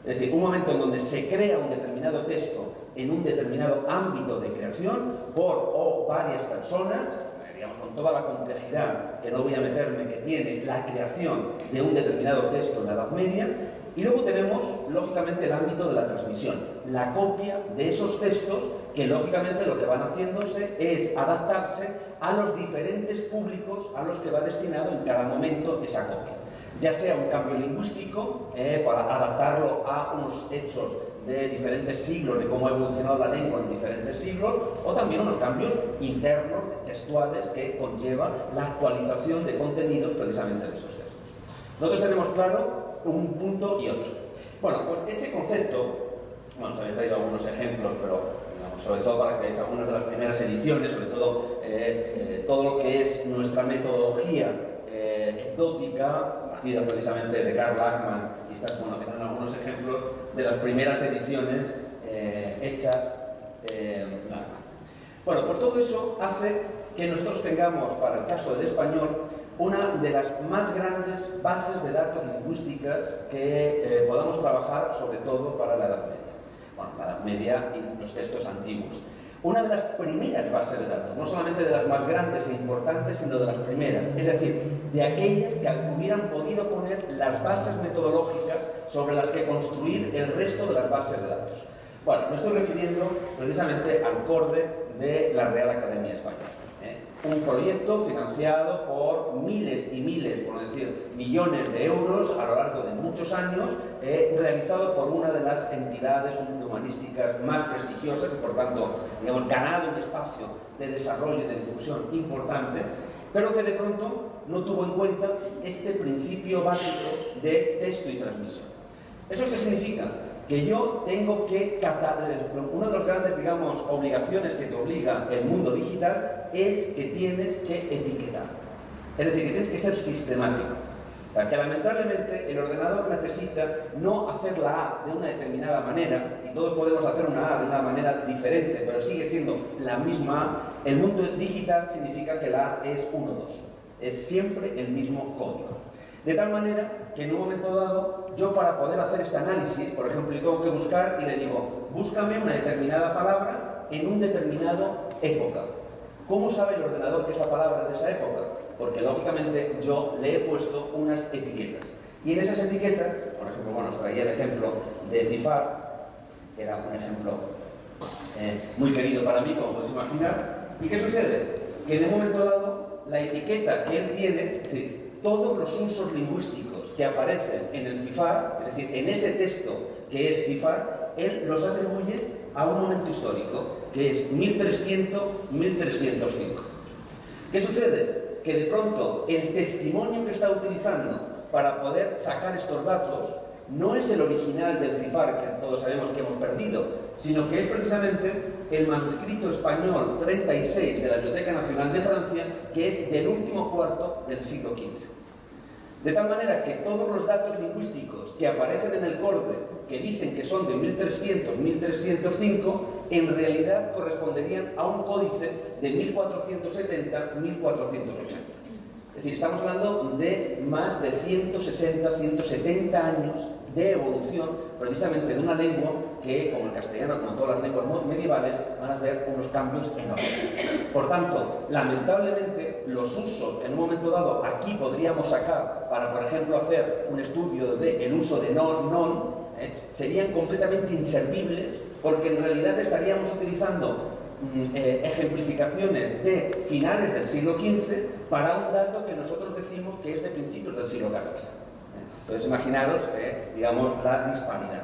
Speaker 1: Es decir, un momento en donde se crea un determinado texto en un determinado ámbito de creación por o varias personas, digamos, con toda la complejidad que no voy a meterme que tiene la creación de un determinado texto en la Edad Media. Y luego tenemos, lógicamente, el ámbito de la transmisión, la copia de esos textos que, lógicamente, lo que van haciéndose es adaptarse a los diferentes públicos a los que va destinado en cada momento esa copia. Ya sea un cambio lingüístico, para adaptarlo a unos hechos de diferentes siglos, de cómo ha evolucionado la lengua en diferentes siglos, o también unos cambios internos, textuales, que conlleva la actualización de contenidos precisamente de esos textos. Nosotros tenemos claro un punto y otro. Bueno, pues ese concepto, bueno, os había traído algunos ejemplos, pero digamos, sobre todo para que veáis algunas de las primeras ediciones, sobre todo todo lo que es nuestra metodología ecdótica, nacida precisamente de Karl Lachmann, y estas, bueno, eran algunos ejemplos de las primeras ediciones hechas. Bueno, pues todo eso hace que nosotros tengamos, para el caso del español, una de las más grandes bases de datos lingüísticas que podamos trabajar, sobre todo para la Edad Media. Bueno, la Edad Media y los textos antiguos. Una de las primeras bases de datos, no solamente de las más grandes e importantes, sino de las primeras, es decir, de aquellas que hubieran podido poner las bases metodológicas sobre las que construir el resto de las bases de datos. Bueno, me estoy refiriendo precisamente al CORDE de la Real Academia Española. Un proyecto financiado por miles y miles, por no decir millones de euros a lo largo de muchos años, realizado por una de las entidades humanísticas más prestigiosas y, por tanto, digamos, ganado un espacio de desarrollo y de difusión importante, pero que de pronto no tuvo en cuenta este principio básico de texto y transmisión. ¿Eso qué significa? Que yo tengo que una de las grandes, digamos, obligaciones que te obliga el mundo digital es que tienes que etiquetar. Es decir, que tienes que ser sistemático. O sea, que lamentablemente el ordenador necesita no hacer la A de una determinada manera, y todos podemos hacer una A de una manera diferente, pero sigue siendo la misma A. El mundo digital significa que la A es 1, 2. Es siempre el mismo código. De tal manera que en un momento dado, yo para poder hacer este análisis, por ejemplo, yo tengo que buscar y le digo, búscame una determinada palabra en un determinado época. ¿Cómo sabe el ordenador que esa palabra es de esa época? Porque lógicamente yo le he puesto unas etiquetas. Y en esas etiquetas, por ejemplo, bueno, os traía el ejemplo de Cifar, que era un ejemplo muy querido para mí, como podéis imaginar. ¿Y qué sucede? Que en un momento dado, la etiqueta que él tiene, es decir, todos los usos lingüísticos que aparecen en el Cifar, es decir, en ese texto que es Cifar, él los atribuye a un momento histórico, que es 1300-1305. ¿Qué sucede? Que de pronto el testimonio que está utilizando para poder sacar estos datos no es el original del Cifar, que todos sabemos que hemos perdido, sino que es precisamente el manuscrito español 36 de la Biblioteca Nacional de Francia, que es del último cuarto del siglo XV. De tal manera que todos los datos lingüísticos que aparecen en el CORDE, que dicen que son de 1300-1305, en realidad corresponderían a un códice de 1470-1480. Es decir, estamos hablando de más de 160-170 años de evolución, precisamente de una lengua que, como el castellano, como todas las lenguas medievales, van a ver unos cambios enormes. Por tanto, lamentablemente, los usos que en un momento dado aquí podríamos sacar para, por ejemplo, hacer un estudio del uso de non, serían completamente inservibles, porque en realidad estaríamos utilizando ejemplificaciones de finales del siglo XV para un dato que nosotros decimos que es de principios del siglo XIV. Entonces, imaginaros, digamos, la disparidad.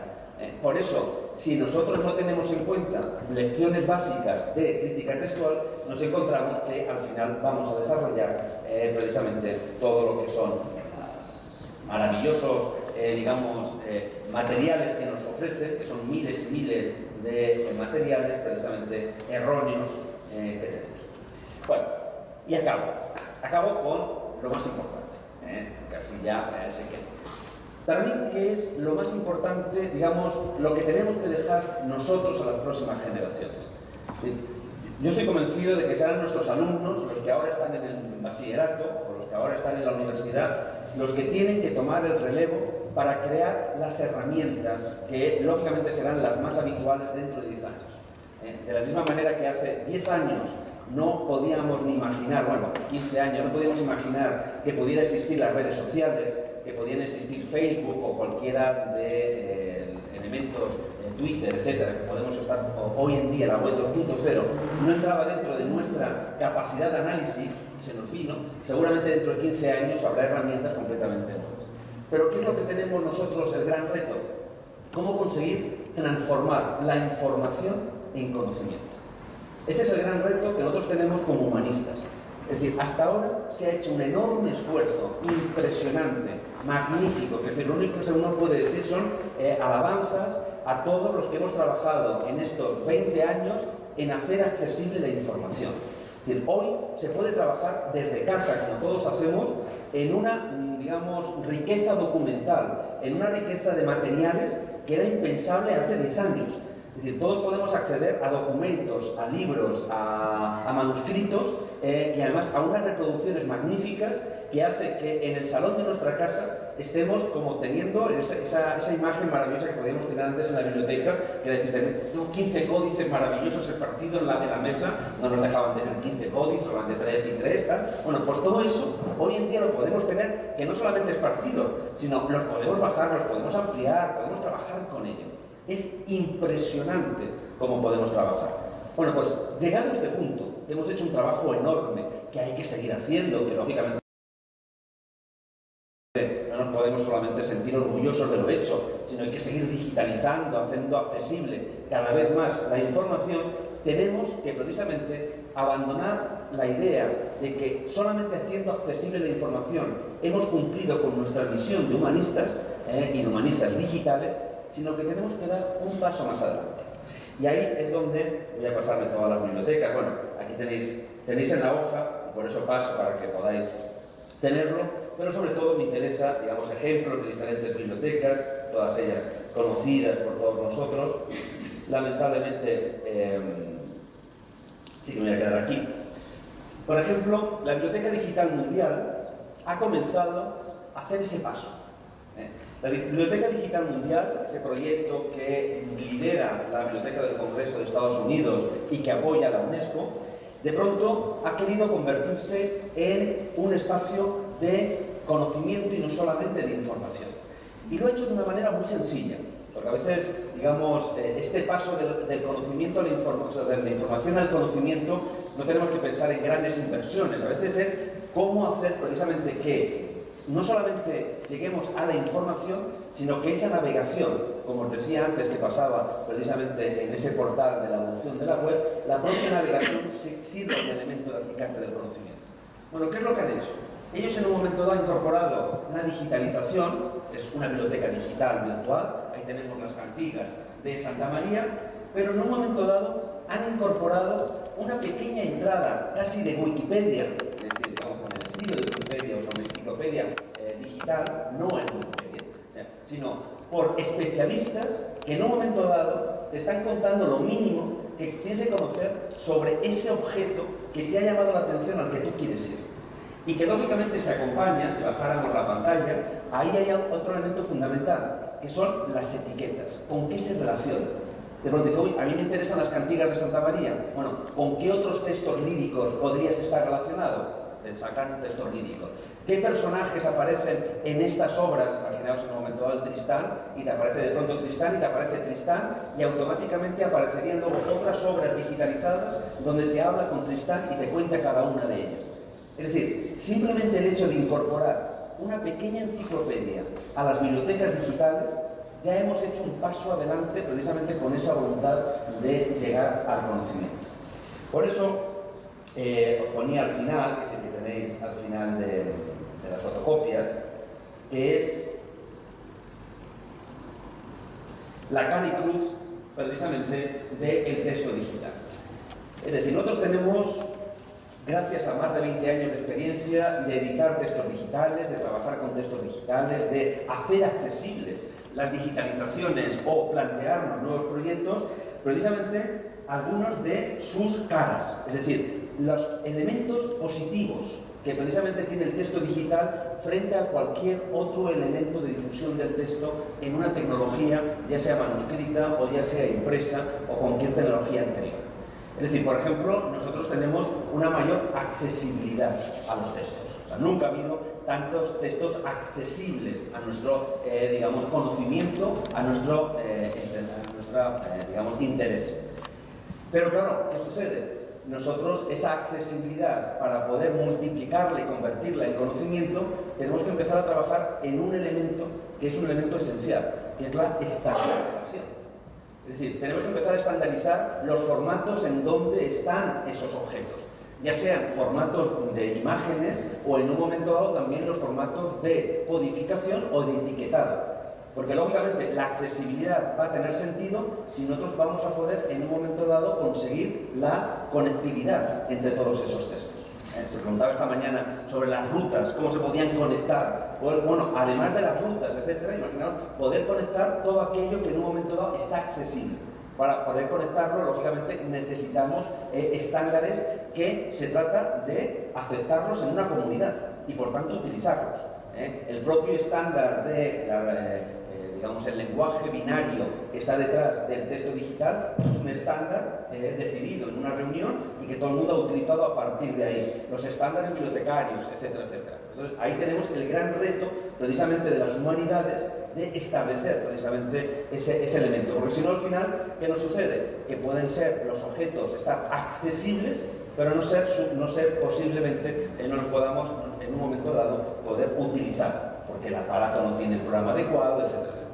Speaker 1: Por eso, si nosotros no tenemos en cuenta lecciones básicas de crítica textual, nos encontramos que al final vamos a desarrollar precisamente todo lo que son los maravillosos, digamos, materiales que nos ofrecen, que son miles y miles de materiales precisamente erróneos que tenemos. Bueno, y acabo con lo más importante, que así ya se queda. Para mí, ¿qué es lo más importante, digamos, lo que tenemos que dejar nosotros a las próximas generaciones? Yo estoy convencido de que serán nuestros alumnos, los que ahora están en el bachillerato o los que ahora están en la universidad, los que tienen que tomar el relevo para crear las herramientas que lógicamente serán las más habituales dentro de 10 años. De la misma manera que hace 10 años no podíamos ni imaginar, bueno, 15 años, no podíamos imaginar que pudiera existir las redes sociales, que podían existir Facebook o cualquiera de elementos, Twitter, etcétera, que podemos estar hoy en día, la web 2.0, no entraba dentro de nuestra capacidad de análisis, se nos vino, seguramente dentro de 15 años habrá herramientas completamente nuevas. Pero ¿qué es lo que tenemos nosotros el gran reto? ¿Cómo conseguir transformar la información en conocimiento? Ese es el gran reto que nosotros tenemos como humanistas. Es decir, hasta ahora se ha hecho un enorme esfuerzo, impresionante, magnífico, que es decir, lo único que uno puede decir son alabanzas a todos los que hemos trabajado en estos 20 años en hacer accesible la información. Es decir, hoy se puede trabajar desde casa, como todos hacemos, en una, digamos, riqueza documental, en una riqueza de materiales que era impensable hace 10 años. Es decir, todos podemos acceder a documentos, a libros, a manuscritos y además a unas reproducciones magníficas que hace que en el salón de nuestra casa estemos como teniendo esa imagen maravillosa que podíamos tener antes en la biblioteca, que era decir, tener 15 códices maravillosos esparcidos en la mesa, no nos dejaban tener 15 códices, solamente 3 y 3, tal. Bueno, pues todo eso hoy en día lo podemos tener, que no solamente esparcido, sino los podemos bajar, los podemos ampliar, podemos trabajar con ello. Es impresionante cómo podemos trabajar. Bueno, pues llegado a este punto, hemos hecho un trabajo enorme que hay que seguir haciendo, que lógicamente no nos podemos solamente sentir orgullosos de lo hecho, sino hay que seguir digitalizando, haciendo accesible cada vez más la información. Tenemos que precisamente abandonar la idea de que solamente haciendo accesible la información hemos cumplido con nuestra misión de humanistas y de humanistas digitales, sino que tenemos que dar un paso más adelante. Y ahí es donde voy a pasarme todas las bibliotecas. Bueno, aquí tenéis en la hoja, y por eso paso para que podáis tenerlo, pero sobre todo me interesa, digamos, ejemplos de diferentes bibliotecas, todas ellas conocidas por todos nosotros. Lamentablemente, sí que me voy a quedar aquí. Por ejemplo, la Biblioteca Digital Mundial ha comenzado a hacer ese paso. La Biblioteca Digital Mundial, ese proyecto que lidera la Biblioteca del Congreso de Estados Unidos y que apoya a la UNESCO, de pronto ha querido convertirse en un espacio de conocimiento y no solamente de información. Y lo ha hecho de una manera muy sencilla, porque a veces, digamos, este paso del conocimiento a la información, de la información al conocimiento, no tenemos que pensar en grandes inversiones. A veces es cómo hacer precisamente que no solamente lleguemos a la información, sino que esa navegación, como os decía antes que pasaba precisamente en ese portal de la evolución de la web, la propia navegación sirve de elemento de acicate del conocimiento. Bueno, ¿qué es lo que han hecho? Ellos en un momento dado han incorporado la digitalización, es una biblioteca digital virtual, ahí tenemos las cantigas de Santa María, pero en un momento dado han incorporado una pequeña entrada casi de Wikipedia, es decir, digamos, con el estilo de Wikipedia o con enciclopedia digital, no en Wikipedia, sino por especialistas que en un momento dado te están contando lo mínimo que tienes que conocer sobre ese objeto que te ha llamado la atención al que tú quieres ir. Y que lógicamente se acompaña, si bajáramos la pantalla, ahí hay otro elemento fundamental, que son las etiquetas, con qué se relacionan. De pronto dice, uy, a mí me interesan las cantigas de Santa María. Bueno, ¿con qué otros textos líricos podrías estar relacionado? Te sacan textos líricos. ¿Qué personajes aparecen en estas obras? Imaginaos en un momento dado el Tristán, y te aparece de pronto Tristán, y te aparece Tristán, y automáticamente aparecerían luego otras obras digitalizadas donde te habla con Tristán y te cuenta cada una de ellas. Es decir, simplemente el hecho de incorporar una pequeña enciclopedia a las bibliotecas digitales, ya hemos hecho un paso adelante precisamente con esa voluntad de llegar al conocimiento. Por eso os ponía al final, que es el que tenéis al final de las fotocopias, que es la cara y cruz precisamente del texto digital. Es decir, nosotros tenemos, gracias a más de 20 años de experiencia, de editar textos digitales, de trabajar con textos digitales, de hacer accesibles las digitalizaciones o plantearnos nuevos proyectos, precisamente algunos de sus caras, es decir, los elementos positivos que precisamente tiene el texto digital frente a cualquier otro elemento de difusión del texto en una tecnología, ya sea manuscrita o ya sea impresa o cualquier tecnología anterior. Es decir, por ejemplo, nosotros tenemos una mayor accesibilidad a los textos. O sea, nunca ha habido tantos textos accesibles a nuestro, digamos, conocimiento, a nuestro digamos, interés. Pero claro, ¿qué sucede? Nosotros esa accesibilidad, para poder multiplicarla y convertirla en conocimiento, tenemos que empezar a trabajar en un elemento que es un elemento esencial, que es la estandarización. Es decir, tenemos que empezar a estandarizar los formatos en donde están esos objetos, ya sean formatos de imágenes o en un momento dado también los formatos de codificación o de etiquetado. Porque lógicamente la accesibilidad va a tener sentido si nosotros vamos a poder en un momento dado conseguir la conectividad entre todos esos textos. Se preguntaba esta mañana sobre las rutas, cómo se podían conectar. Pues, bueno, además de las rutas, etcétera, imaginaos poder conectar todo aquello que en un momento dado está accesible. Para poder conectarlo, lógicamente, necesitamos estándares que se trata de aceptarlos en una comunidad y, por tanto, utilizarlos. El propio estándar de digamos, el lenguaje binario que está detrás del texto digital es un estándar decidido en una reunión y que todo el mundo ha utilizado a partir de ahí. Los estándares bibliotecarios, etcétera, etcétera. Entonces, ahí tenemos el gran reto, precisamente, de las humanidades de establecer, precisamente, ese elemento. Porque si no, al final, ¿qué nos sucede? Que pueden ser los objetos, estar accesibles, pero no ser posiblemente, no los podamos, en un momento dado, poder utilizar, porque el aparato no tiene el programa adecuado, etcétera, etcétera.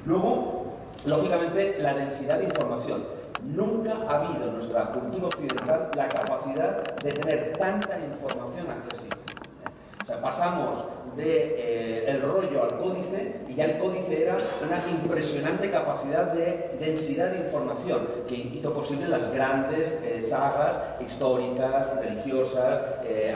Speaker 1: Luego, lógicamente, la densidad de información. Nunca ha habido en nuestra cultura occidental la capacidad de tener tanta información accesible. O sea, pasamos del rollo al códice y ya el códice era una impresionante capacidad de densidad de información que hizo posible las grandes sagas históricas, religiosas,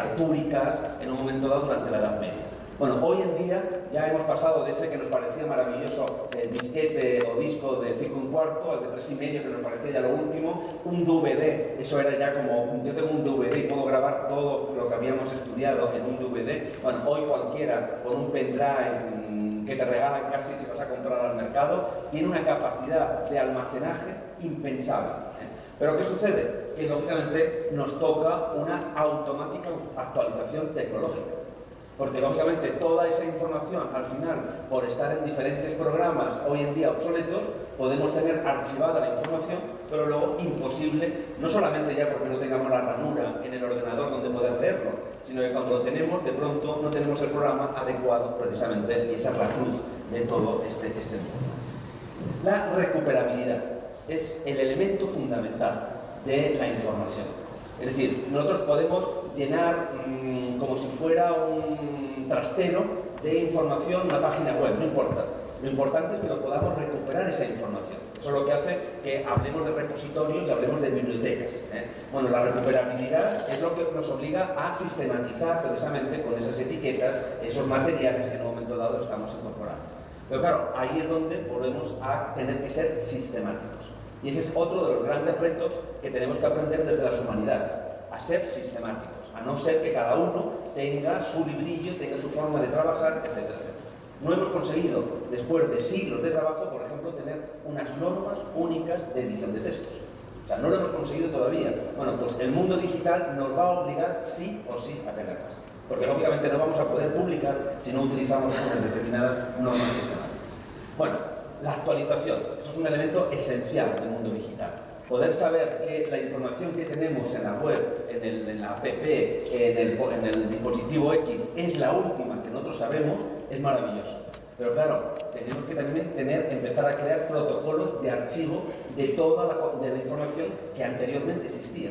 Speaker 1: artúricas en un momento dado durante la Edad Media. Bueno, hoy en día ya hemos pasado de ese que nos parecía maravilloso disquete o disco de 5 1/4 al de 3 1/2 que nos parecía ya lo último, un DVD, eso era ya como, yo tengo un DVD y puedo grabar todo lo que habíamos estudiado en un DVD. Bueno, hoy cualquiera con un pendrive que te regalan casi si vas a comprar al mercado, tiene una capacidad de almacenaje impensable. Pero ¿qué sucede? Que lógicamente nos toca una automática actualización tecnológica. Porque lógicamente toda esa información, al final, por estar en diferentes programas hoy en día obsoletos, podemos tener archivada la información, pero luego imposible, no solamente ya porque no tengamos la ranura en el ordenador donde poder leerlo, sino que cuando lo tenemos, de pronto no tenemos el programa adecuado precisamente, y esa es la cruz de todo este mundo. La recuperabilidad es el elemento fundamental de la información. Es decir, nosotros podemos llenar como si fuera un trastero de información una página web, no importa. Lo importante es que lo podamos recuperar esa información. Eso es lo que hace que hablemos de repositorios y hablemos de bibliotecas. Bueno, la recuperabilidad es lo que nos obliga a sistematizar precisamente con esas etiquetas esos materiales que en un momento dado estamos incorporando. Pero claro, ahí es donde volvemos a tener que ser sistemáticos. Y ese es otro de los grandes retos que tenemos que aprender desde las humanidades, a ser sistemáticos, a no ser que cada uno tenga su librillo, tenga su forma de trabajar, etcétera, etcétera. No hemos conseguido, después de siglos de trabajo, por ejemplo, tener unas normas únicas de edición de textos. O sea, no lo hemos conseguido todavía. Bueno, pues el mundo digital nos va a obligar sí o sí a tenerlas. Porque lógicamente no vamos a poder publicar si no utilizamos unas determinadas normas sistemáticas. Bueno, la actualización, eso es un elemento esencial del mundo digital. Poder saber que la información que tenemos en la web, en la app, en el dispositivo X, es la última que nosotros sabemos, es maravilloso. Pero claro, tenemos que también empezar a crear protocolos de archivo de toda la información que anteriormente existía.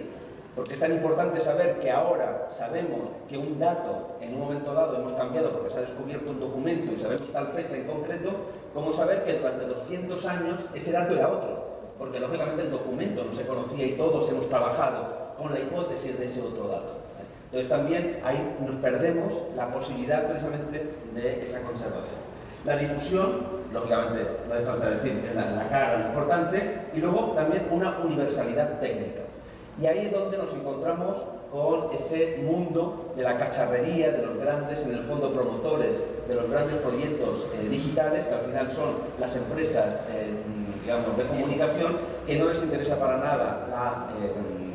Speaker 1: Porque es tan importante saber que ahora sabemos que un dato, en un momento dado hemos cambiado porque se ha descubierto un documento y sabemos tal fecha en concreto, como saber que durante 200 años ese dato era otro. Porque lógicamente el documento no se conocía y todos hemos trabajado con la hipótesis de ese otro dato. Entonces también ahí nos perdemos la posibilidad precisamente de esa conservación. La difusión, lógicamente, no hace falta decir, es la cara lo importante, y luego también una universalidad técnica. Y ahí es donde nos encontramos con ese mundo de la cacharrería, de los grandes, en el fondo, promotores de los grandes proyectos digitales, que al final son las empresas digamos, de comunicación, que no les interesa para nada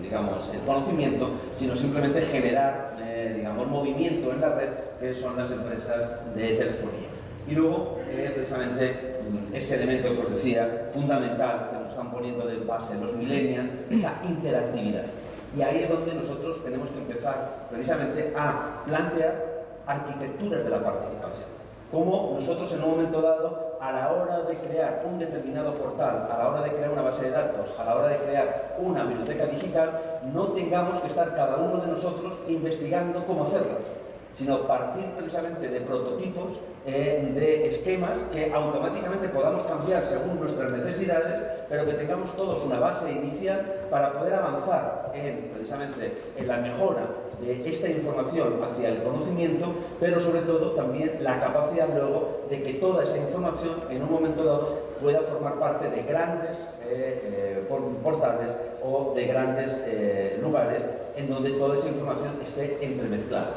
Speaker 1: digamos, el conocimiento, sino simplemente generar digamos, movimiento en la red, que son las empresas de telefonía. Y luego, precisamente, ese elemento que os decía, fundamental, que nos están poniendo de base los millennials, esa interactividad. Y ahí es donde nosotros tenemos que empezar, precisamente, a plantear arquitecturas de la participación. Cómo nosotros, en un momento dado, a la hora de crear un determinado portal, a la hora de crear una base de datos, a la hora de crear una biblioteca digital, no tengamos que estar cada uno de nosotros investigando cómo hacerlo, sino partir precisamente de prototipos, de esquemas que automáticamente podamos cambiar según nuestras necesidades, pero que tengamos todos una base inicial para poder avanzar precisamente en la mejora de esta información hacia el conocimiento, pero sobre todo también la capacidad luego de que toda esa información en un momento dado pueda formar parte de grandes portales o de grandes lugares en donde toda esa información esté entremezclada.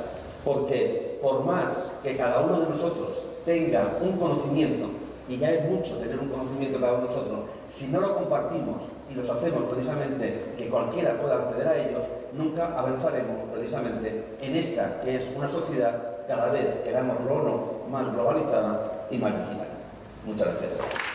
Speaker 1: Porque por más que cada uno de nosotros tenga un conocimiento y ya es mucho tener un conocimiento cada uno de nosotros. Si no lo compartimos y los hacemos precisamente que cualquiera pueda acceder a ellos, nunca avanzaremos precisamente en esta, que es una sociedad cada vez, querámoslo o no, más globalizada y más digital. Muchas gracias.